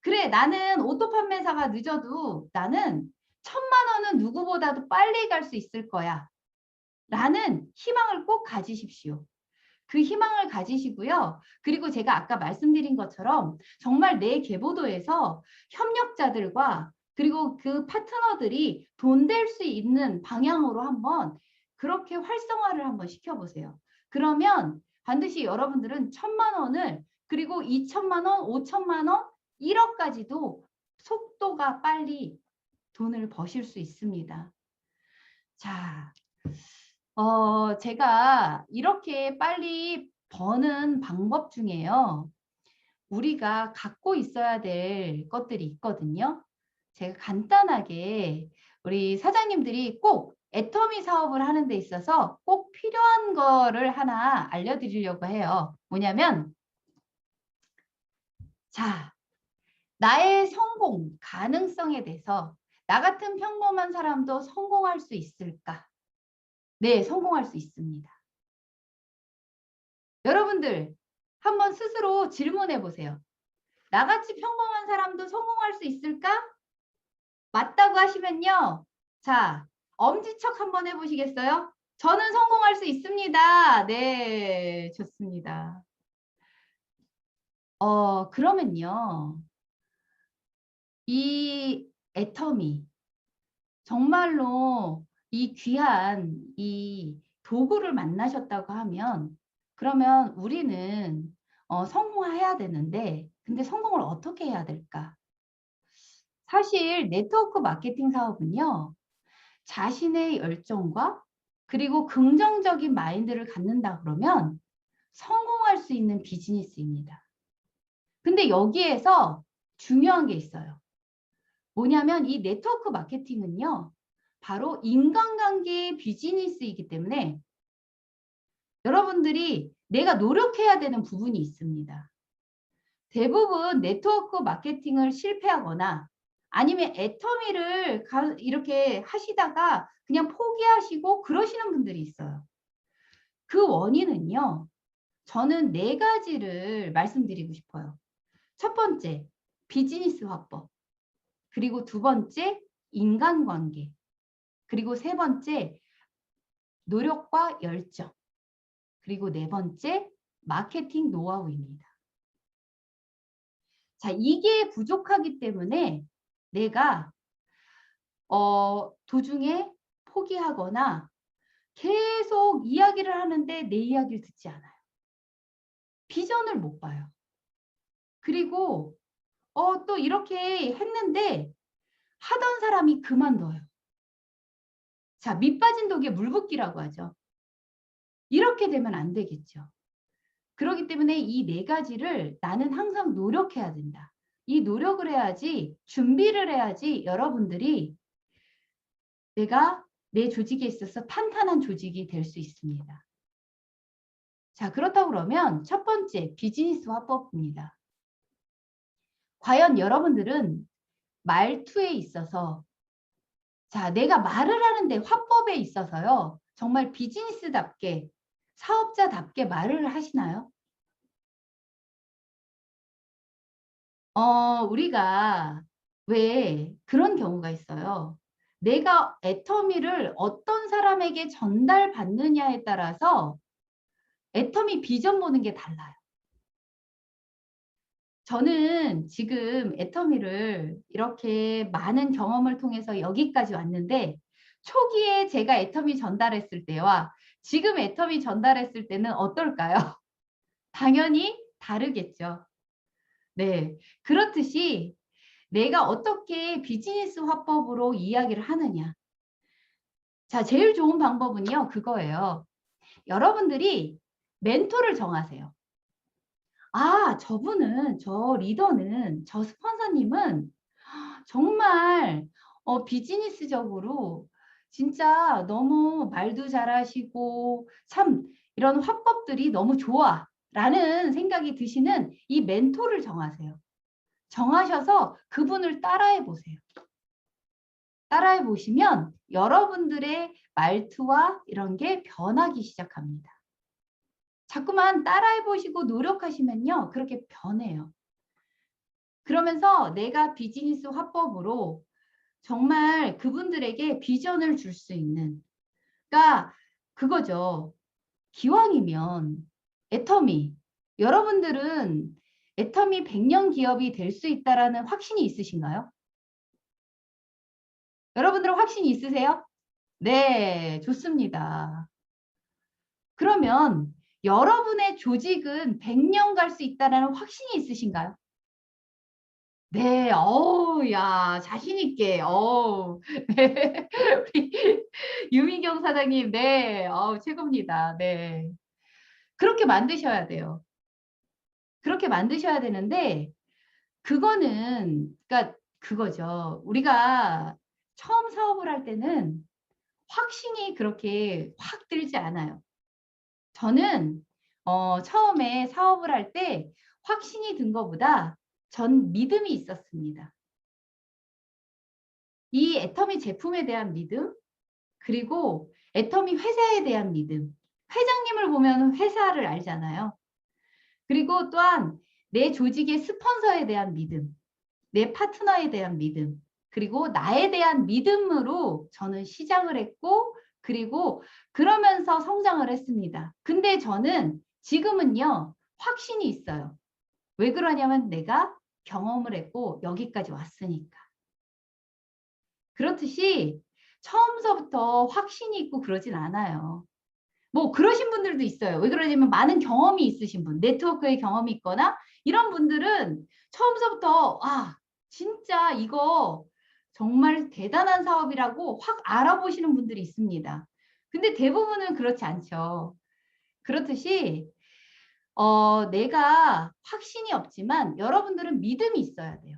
그래 나는 오토 판매사가 늦어도 나는 1000만 원은 누구보다도 빨리 갈 수 있을 거야. 라는 희망을 꼭 가지십시오. 그 희망을 가지시고요. 그리고 제가 아까 말씀드린 것처럼 정말 내 계보도에서 협력자들과 그리고 그 파트너들이 돈 될 수 있는 방향으로 한번 그렇게 활성화를 한번 시켜보세요. 그러면 반드시 여러분들은 1000만 원을 그리고 2000만 원, 5000만 원, 1억까지도 속도가 빨리 돈을 버실 수 있습니다. 자, 제가 이렇게 빨리 버는 방법 중에요. 우리가 갖고 있어야 될 것들이 있거든요. 제가 간단하게 우리 사장님들이 꼭 애터미 사업을 하는 데 있어서 꼭 필요한 거를 하나 알려드리려고 해요. 뭐냐면 자, 나의 성공 가능성에 대해서 나 같은 평범한 사람도 성공할 수 있을까? 네, 성공할 수 있습니다. 여러분들 한번 스스로 질문해 보세요. 나같이 평범한 사람도 성공할 수 있을까? 맞다고 하시면요. 자, 엄지척 한번 해보시겠어요? 저는 성공할 수 있습니다. 네, 좋습니다. 그러면요. 이 애터미 정말로 이 귀한 이 도구를 만나셨다고 하면 그러면 우리는 성공해야 되는데 근데 성공을 어떻게 해야 될까? 사실 네트워크 마케팅 사업은요. 자신의 열정과 그리고 긍정적인 마인드를 갖는다 그러면 성공할 수 있는 비즈니스입니다. 근데 여기에서 중요한 게 있어요. 뭐냐면 이 네트워크 마케팅은요. 바로 인간관계의 비즈니스이기 때문에 여러분들이 내가 노력해야 되는 부분이 있습니다. 대부분 네트워크 마케팅을 실패하거나 아니면 애터미를 이렇게 하시다가 그냥 포기하시고 그러시는 분들이 있어요. 그 원인은요. 저는 4가지를 말씀드리고 싶어요. 첫 번째, 비즈니스 화법. 그리고 2번째, 인간관계. 그리고 3번째, 노력과 열정. 그리고 4번째, 마케팅 노하우입니다. 자, 이게 부족하기 때문에 내가 도중에 포기하거나 계속 이야기를 하는데 내 이야기를 듣지 않아요. 비전을 못 봐요. 그리고 또 이렇게 했는데 하던 사람이 그만둬요. 자, 밑 빠진 독에 물 붓기라고 하죠. 이렇게 되면 안 되겠죠. 그렇기 때문에 이 4가지를 나는 항상 노력해야 된다. 이 노력을 해야지, 준비를 해야지 여러분들이 내가 내 조직에 있어서 탄탄한 조직이 될 수 있습니다. 자, 그렇다고 그러면 첫 번째 비즈니스 화법입니다. 과연 여러분들은 말투에 있어서 자, 내가 말을 하는데 화법에 있어서요. 정말 비즈니스답게 사업자답게 말을 하시나요? 우리가 왜 그런 경우가 있어요. 내가 애터미를 어떤 사람에게 전달받느냐에 따라서 애터미 비전 보는 게 달라요. 저는 지금 애터미를 이렇게 많은 경험을 통해서 여기까지 왔는데 초기에 제가 애터미 전달했을 때와 지금 애터미 전달했을 때는 어떨까요? 당연히 다르겠죠. 네. 그렇듯이 내가 어떻게 비즈니스 화법으로 이야기를 하느냐. 자, 제일 좋은 방법은요. 그거예요. 여러분들이 멘토를 정하세요. 아, 저분은, 저 리더는, 저 스폰서님은 정말 비즈니스적으로 진짜 너무 말도 잘하시고 참 이런 화법들이 너무 좋아 라는 생각이 드시는 이 멘토를 정하세요. 정하셔서 그분을 따라해 보세요. 따라해 보시면 여러분들의 말투와 이런 게 변하기 시작합니다. 자꾸만 따라해 보시고 노력하시면요. 그렇게 변해요. 그러면서 내가 비즈니스 화법으로 정말 그분들에게 비전을 줄 수 있는 그러니까 그거죠. 기왕이면 애터미 여러분들은 애터미 100년 기업이 될 수 있다라는 확신이 있으신가요? 여러분들은 확신이 있으세요? 네, 좋습니다. 그러면 여러분의 조직은 100년 갈 수 있다라는 확신이 있으신가요? 네, 야, 자신 있게, 네. 우리 유미경 사장님, 네, 최고입니다. 네. 그렇게 만드셔야 돼요. 그렇게 만드셔야 되는데, 그거는, 그러니까 그거죠. 우리가 처음 사업을 할 때는 확신이 그렇게 확 들지 않아요. 저는, 처음에 사업을 할 때 확신이 든 것보다 전 믿음이 있었습니다. 이 애터미 제품에 대한 믿음, 그리고 애터미 회사에 대한 믿음, 회장님을 보면 회사를 알잖아요. 그리고 또한 내 조직의 스폰서에 대한 믿음, 내 파트너에 대한 믿음, 그리고 나에 대한 믿음으로 저는 시작을 했고, 그리고 그러면서 성장을 했습니다. 근데 저는 지금은요, 확신이 있어요. 왜 그러냐면 내가 경험을 했고 여기까지 왔으니까. 그렇듯이 처음서부터 확신이 있고 그러진 않아요. 뭐 그러신 분들도 있어요. 왜 그러냐면 많은 경험이 있으신 분, 네트워크의 경험이 있거나 이런 분들은 처음서부터 아, 진짜 이거 정말 대단한 사업이라고 확 알아보시는 분들이 있습니다. 근데 대부분은 그렇지 않죠. 그렇듯이 내가 확신이 없지만 여러분들은 믿음이 있어야 돼요.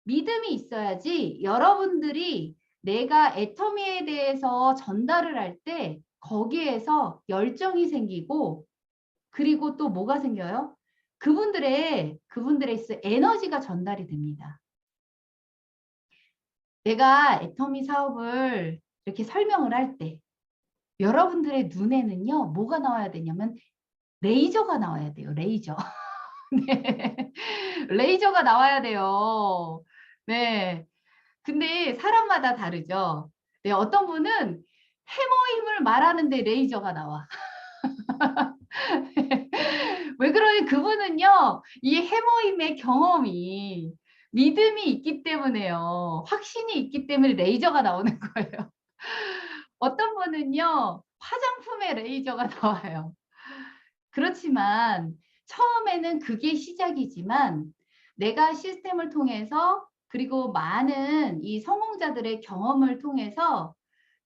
믿음이 있어야지 여러분들이 내가 애터미에 대해서 전달을 할 때 거기에서 열정이 생기고 그리고 또 뭐가 생겨요? 그분들의 에너지가 전달이 됩니다. 내가 애터미 사업을 이렇게 설명을 할 때 여러분들의 눈에는요, 뭐가 나와야 되냐면 레이저가 나와야 돼요. 레이저. 네. 레이저가 나와야 돼요. 네. 근데 사람마다 다르죠. 네, 어떤 분은 해모임을 말하는데 레이저가 나와. 왜 그러니 그분은요, 이 해모임의 경험이 믿음이 있기 때문에요. 확신이 있기 때문에 레이저가 나오는 거예요. 어떤 분은요, 화장품에 레이저가 나와요. 그렇지만 처음에는 그게 시작이지만 내가 시스템을 통해서 그리고 많은 이 성공자들의 경험을 통해서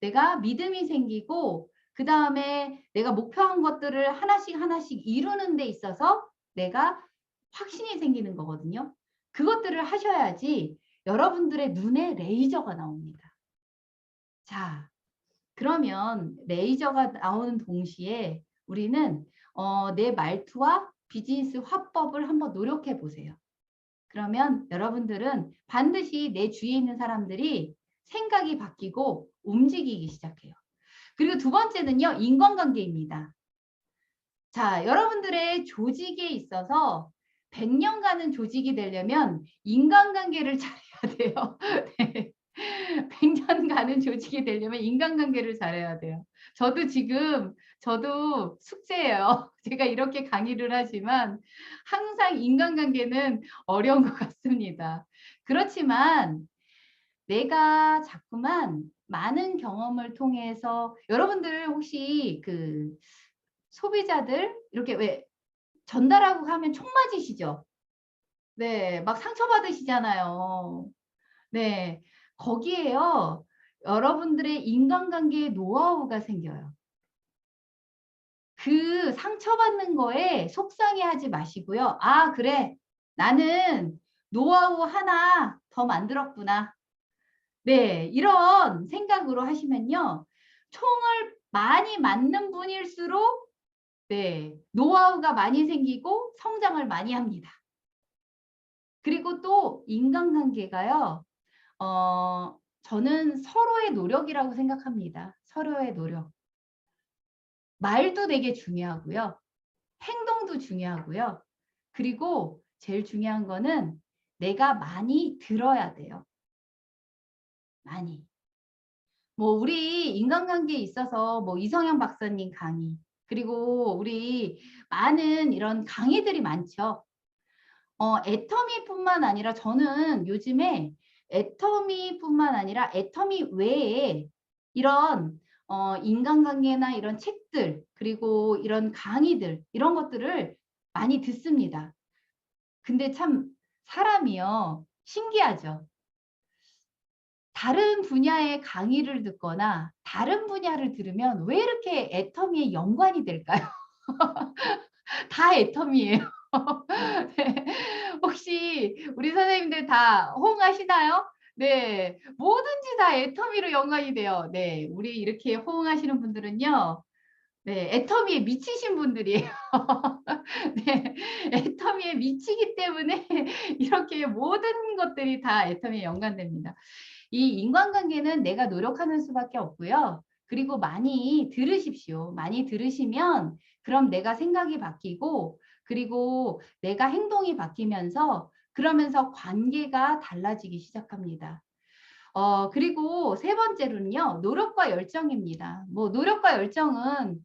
내가 믿음이 생기고 그 다음에 내가 목표한 것들을 하나씩 하나씩 이루는 데 있어서 내가 확신이 생기는 거거든요. 그것들을 하셔야지 여러분들의 눈에 레이저가 나옵니다. 자, 그러면 레이저가 나오는 동시에 우리는 내 말투와 비즈니스 화법을 한번 노력해 보세요. 그러면 여러분들은 반드시 내 주위에 있는 사람들이 생각이 바뀌고 움직이기 시작해요. 그리고 두 번째는요, 인간관계입니다. 자, 여러분들의 조직에 있어서 100년 가는 조직이 되려면 인간관계를 잘해야 돼요. 네. 100년 가는 조직이 되려면 인간관계를 잘해야 돼요. 저도 숙제예요. 제가 이렇게 강의를 하지만 항상 인간관계는 어려운 것 같습니다. 그렇지만 내가 자꾸만 많은 경험을 통해서 여러분들 혹시 그 소비자들 이렇게 왜 전달하고 하면 총 맞으시죠? 네, 막 상처받으시잖아요. 네, 거기에요. 여러분들의 인간관계의 노하우가 생겨요. 그 상처받는 거에 속상해하지 마시고요. 아, 그래. 나는 노하우 하나 더 만들었구나. 네, 이런 생각으로 하시면요. 총을 많이 맞는 분일수록 네, 노하우가 많이 생기고 성장을 많이 합니다. 그리고 또 인간관계가요. 저는 서로의 노력이라고 생각합니다. 서로의 노력. 말도 되게 중요하고요. 행동도 중요하고요. 그리고 제일 중요한 거는 내가 많이 들어야 돼요. 많이. 뭐 우리 인간관계에 있어서 뭐 이성현 박사님 강의 그리고 우리 많은 이런 강의들이 많죠. 애터미뿐만 아니라 저는 요즘에 애터미뿐만 아니라 애터미 외에 이런 인간관계나 이런 책들 그리고 이런 강의들 이런 것들을 많이 듣습니다. 근데 참 사람이요 신기하죠. 다른 분야의 강의를 듣거나 다른 분야를 들으면 왜 이렇게 애터미에 연관이 될까요? 다 애터미예요. 네. 혹시 우리 선생님들 다 호응하시나요? 네, 뭐든지 다 애터미로 연관이 돼요. 네, 우리 이렇게 호응하시는 분들은요. 네, 애터미에 미치신 분들이에요. 네, 애터미에 미치기 때문에 이렇게 모든 것들이 다 애터미에 연관됩니다. 이 인간관계는 내가 노력하는 수밖에 없고요. 그리고 많이 들으십시오. 많이 들으시면 그럼 내가 생각이 바뀌고 그리고 내가 행동이 바뀌면서 그러면서 관계가 달라지기 시작합니다. 그리고 세 번째로는요. 노력과 열정입니다. 뭐 노력과 열정은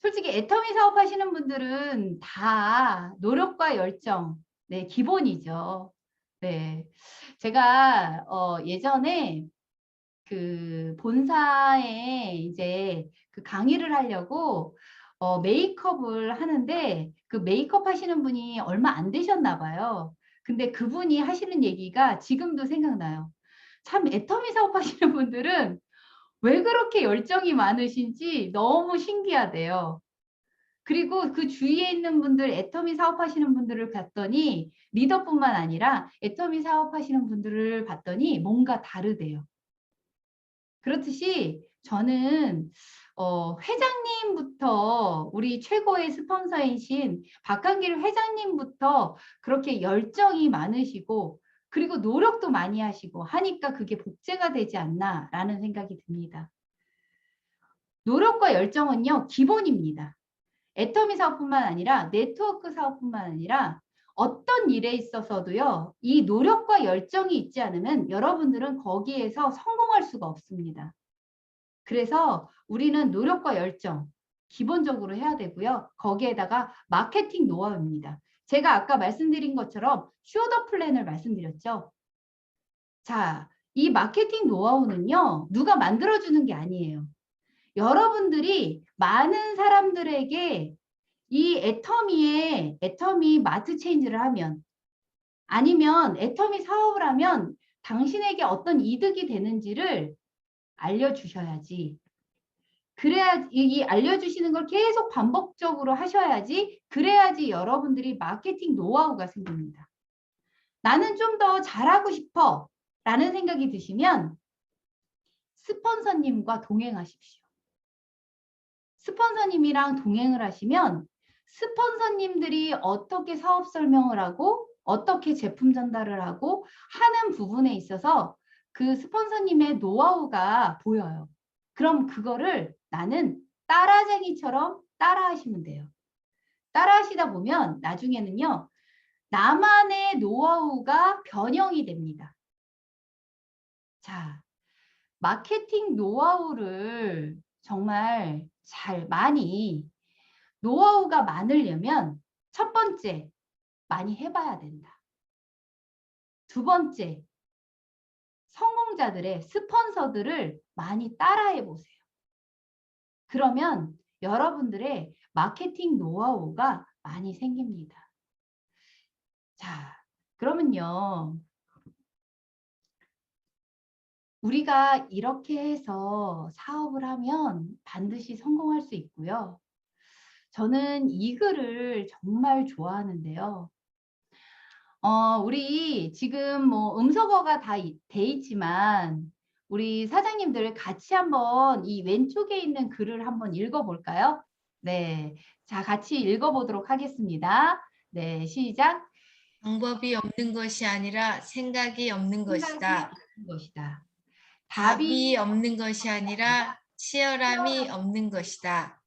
솔직히 애터미 사업하시는 분들은 다 노력과 열정, 네, 기본이죠. 네. 제가 예전에 그 본사에 이제 그 강의를 하려고 메이크업을 하는데 그 메이크업 하시는 분이 얼마 안 되셨나 봐요. 근데 그분이 하시는 얘기가 지금도 생각나요. 참 애터미 사업하시는 분들은 왜 그렇게 열정이 많으신지 너무 신기하대요. 그리고 그 주위에 있는 분들, 애터미 사업하시는 분들을 봤더니 리더뿐만 아니라 애터미 사업하시는 분들을 봤더니 뭔가 다르대요. 그렇듯이 저는 회장님부터 우리 최고의 스폰서이신 박한길 회장님부터 그렇게 열정이 많으시고 그리고 노력도 많이 하시고 하니까 그게 복제가 되지 않나라는 생각이 듭니다. 노력과 열정은요, 기본입니다. 애터미 사업뿐만 아니라 네트워크 사업뿐만 아니라 어떤 일에 있어서도요. 이 노력과 열정이 있지 않으면 여러분들은 거기에서 성공할 수가 없습니다. 그래서 우리는 노력과 열정 기본적으로 해야 되고요. 거기에다가 마케팅 노하우입니다. 제가 아까 말씀드린 것처럼 슈더 플랜을 말씀드렸죠. 자, 이 마케팅 노하우는요. 누가 만들어주는 게 아니에요. 여러분들이 많은 사람들에게 이 애터미 마트 체인지를 하면 아니면 애터미 사업을 하면 당신에게 어떤 이득이 되는지를 알려주셔야지. 그래야 이 알려주시는 걸 계속 반복적으로 하셔야지. 그래야지 여러분들이 마케팅 노하우가 생깁니다. 나는 좀 더 잘하고 싶어 라는 생각이 드시면 스폰서님과 동행하십시오. 스폰서님이랑 동행을 하시면 스폰서님들이 어떻게 사업 설명을 하고 어떻게 제품 전달을 하고 하는 부분에 있어서 그 스폰서님의 노하우가 보여요. 그럼 그거를 나는 따라쟁이처럼 따라하시면 돼요. 따라하시다 보면 나중에는요. 나만의 노하우가 변형이 됩니다. 자, 마케팅 노하우를 정말 많이 노하우가 많으려면 첫 번째, 많이 해봐야 된다. 두 번째, 성공자들의 스폰서들을 많이 따라해 보세요. 그러면 여러분들의 마케팅 노하우가 많이 생깁니다. 자, 그러면요. 우리가 이렇게 해서 사업을 하면 반드시 성공할 수 있고요. 저는 이 글을 정말 좋아하는데요. 우리 지금 뭐 음소거가 다 돼 있지만 우리 사장님들 같이 한번 이 왼쪽에 있는 글을 한번 읽어볼까요? 네, 자 같이 읽어보도록 하겠습니다. 네, 시작. 방법이 없는 것이 아니라 생각이 없는 것이다. 답이 없는 것이 아니라 치열함이 없는 것이다.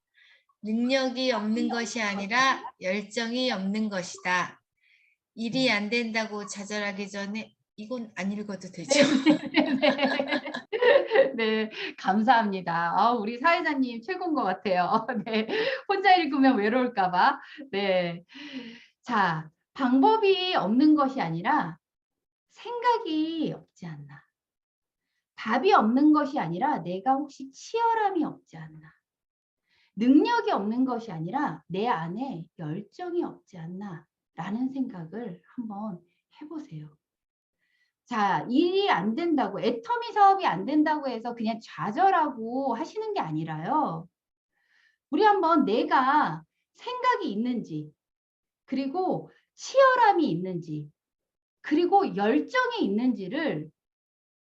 능력이 없는 것이 아니라 열정이 없는 것이다. 일이 안 된다고 좌절하기 전에 이건 안 읽어도 되죠? 네, 감사합니다. 우리 사회자님 최고인 것 같아요. 네, 혼자 읽으면 외로울까 봐. 네, 자, 방법이 없는 것이 아니라 생각이 없지 않나. 답이 없는 것이 아니라 내가 혹시 치열함이 없지 않나. 능력이 없는 것이 아니라 내 안에 열정이 없지 않나 라는 생각을 한번 해보세요. 자, 일이 안 된다고, 애터미 사업이 안 된다고 해서 그냥 좌절하고 하시는 게 아니라요. 우리 한번 내가 생각이 있는지, 그리고 치열함이 있는지, 그리고 열정이 있는지를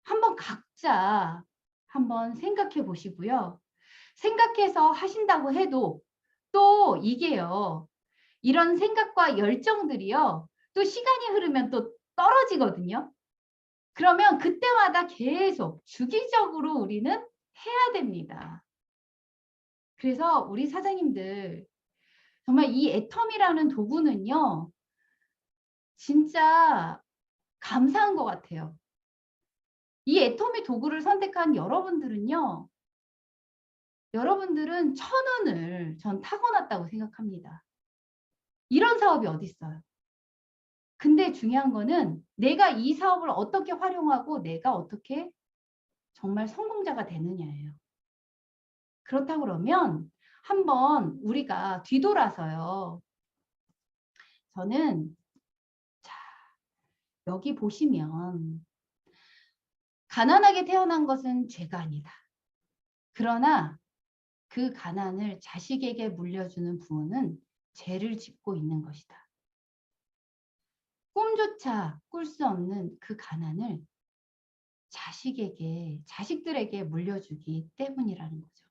한번 각자 한번 생각해 보시고요. 생각해서 하신다고 해도 또 이게요. 이런 생각과 열정들이요. 또 시간이 흐르면 또 떨어지거든요. 그러면 그때마다 계속 주기적으로 우리는 해야 됩니다. 그래서 우리 사장님들 정말 이 애텀이라는 도구는요. 진짜 감사한 것 같아요. 이 애터미 도구를 선택한 여러분들은요. 여러분들은 천운을 전 타고났다고 생각합니다. 이런 사업이 어딨어요. 근데 중요한 거는 내가 이 사업을 어떻게 활용하고 내가 어떻게 정말 성공자가 되느냐예요. 그렇다고 그러면 한번 우리가 뒤돌아서요. 저는 자, 여기 보시면 가난하게 태어난 것은 죄가 아니다. 그러나 그 가난을 자식에게 물려주는 부모는 죄를 짓고 있는 것이다. 꿈조차 꿀 수 없는 그 가난을 자식들에게 물려주기 때문이라는 거죠.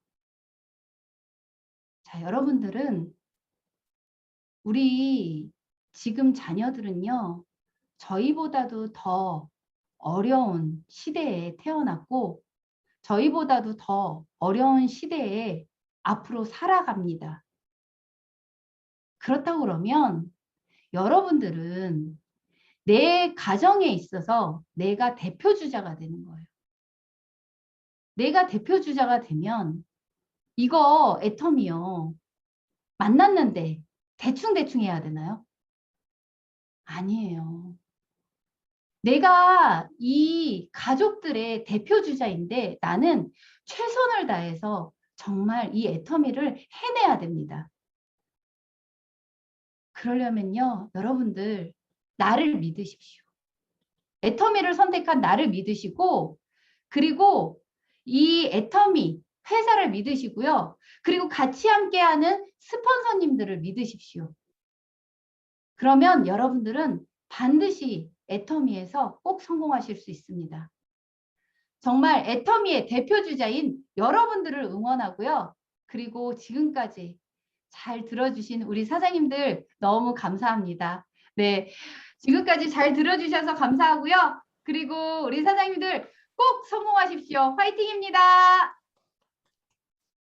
자, 여러분들은 우리 지금 자녀들은요. 저희보다도 더 어려운 시대에 태어났고 저희보다도 더 어려운 시대에 앞으로 살아갑니다. 그렇다고 그러면 여러분들은 내 가정에 있어서 내가 대표주자가 되는 거예요. 내가 대표주자가 되면 이거 애텀이요. 만났는데 대충 해야 되나요? 아니에요. 내가 이 가족들의 대표주자인데 나는 최선을 다해서 정말 이 애터미를 해내야 됩니다. 그러려면요. 여러분들 나를 믿으십시오. 애터미를 선택한 나를 믿으시고 그리고 이 애터미 회사를 믿으시고요. 그리고 같이 함께하는 스폰서님들을 믿으십시오. 그러면 여러분들은 반드시 애터미에서 꼭 성공하실 수 있습니다. 정말 애터미의 대표주자인 여러분들을 응원하고요. 그리고 지금까지 잘 들어주신 우리 사장님들 너무 감사합니다. 네, 지금까지 잘 들어주셔서 감사하고요. 그리고 우리 사장님들 꼭 성공하십시오. 화이팅입니다.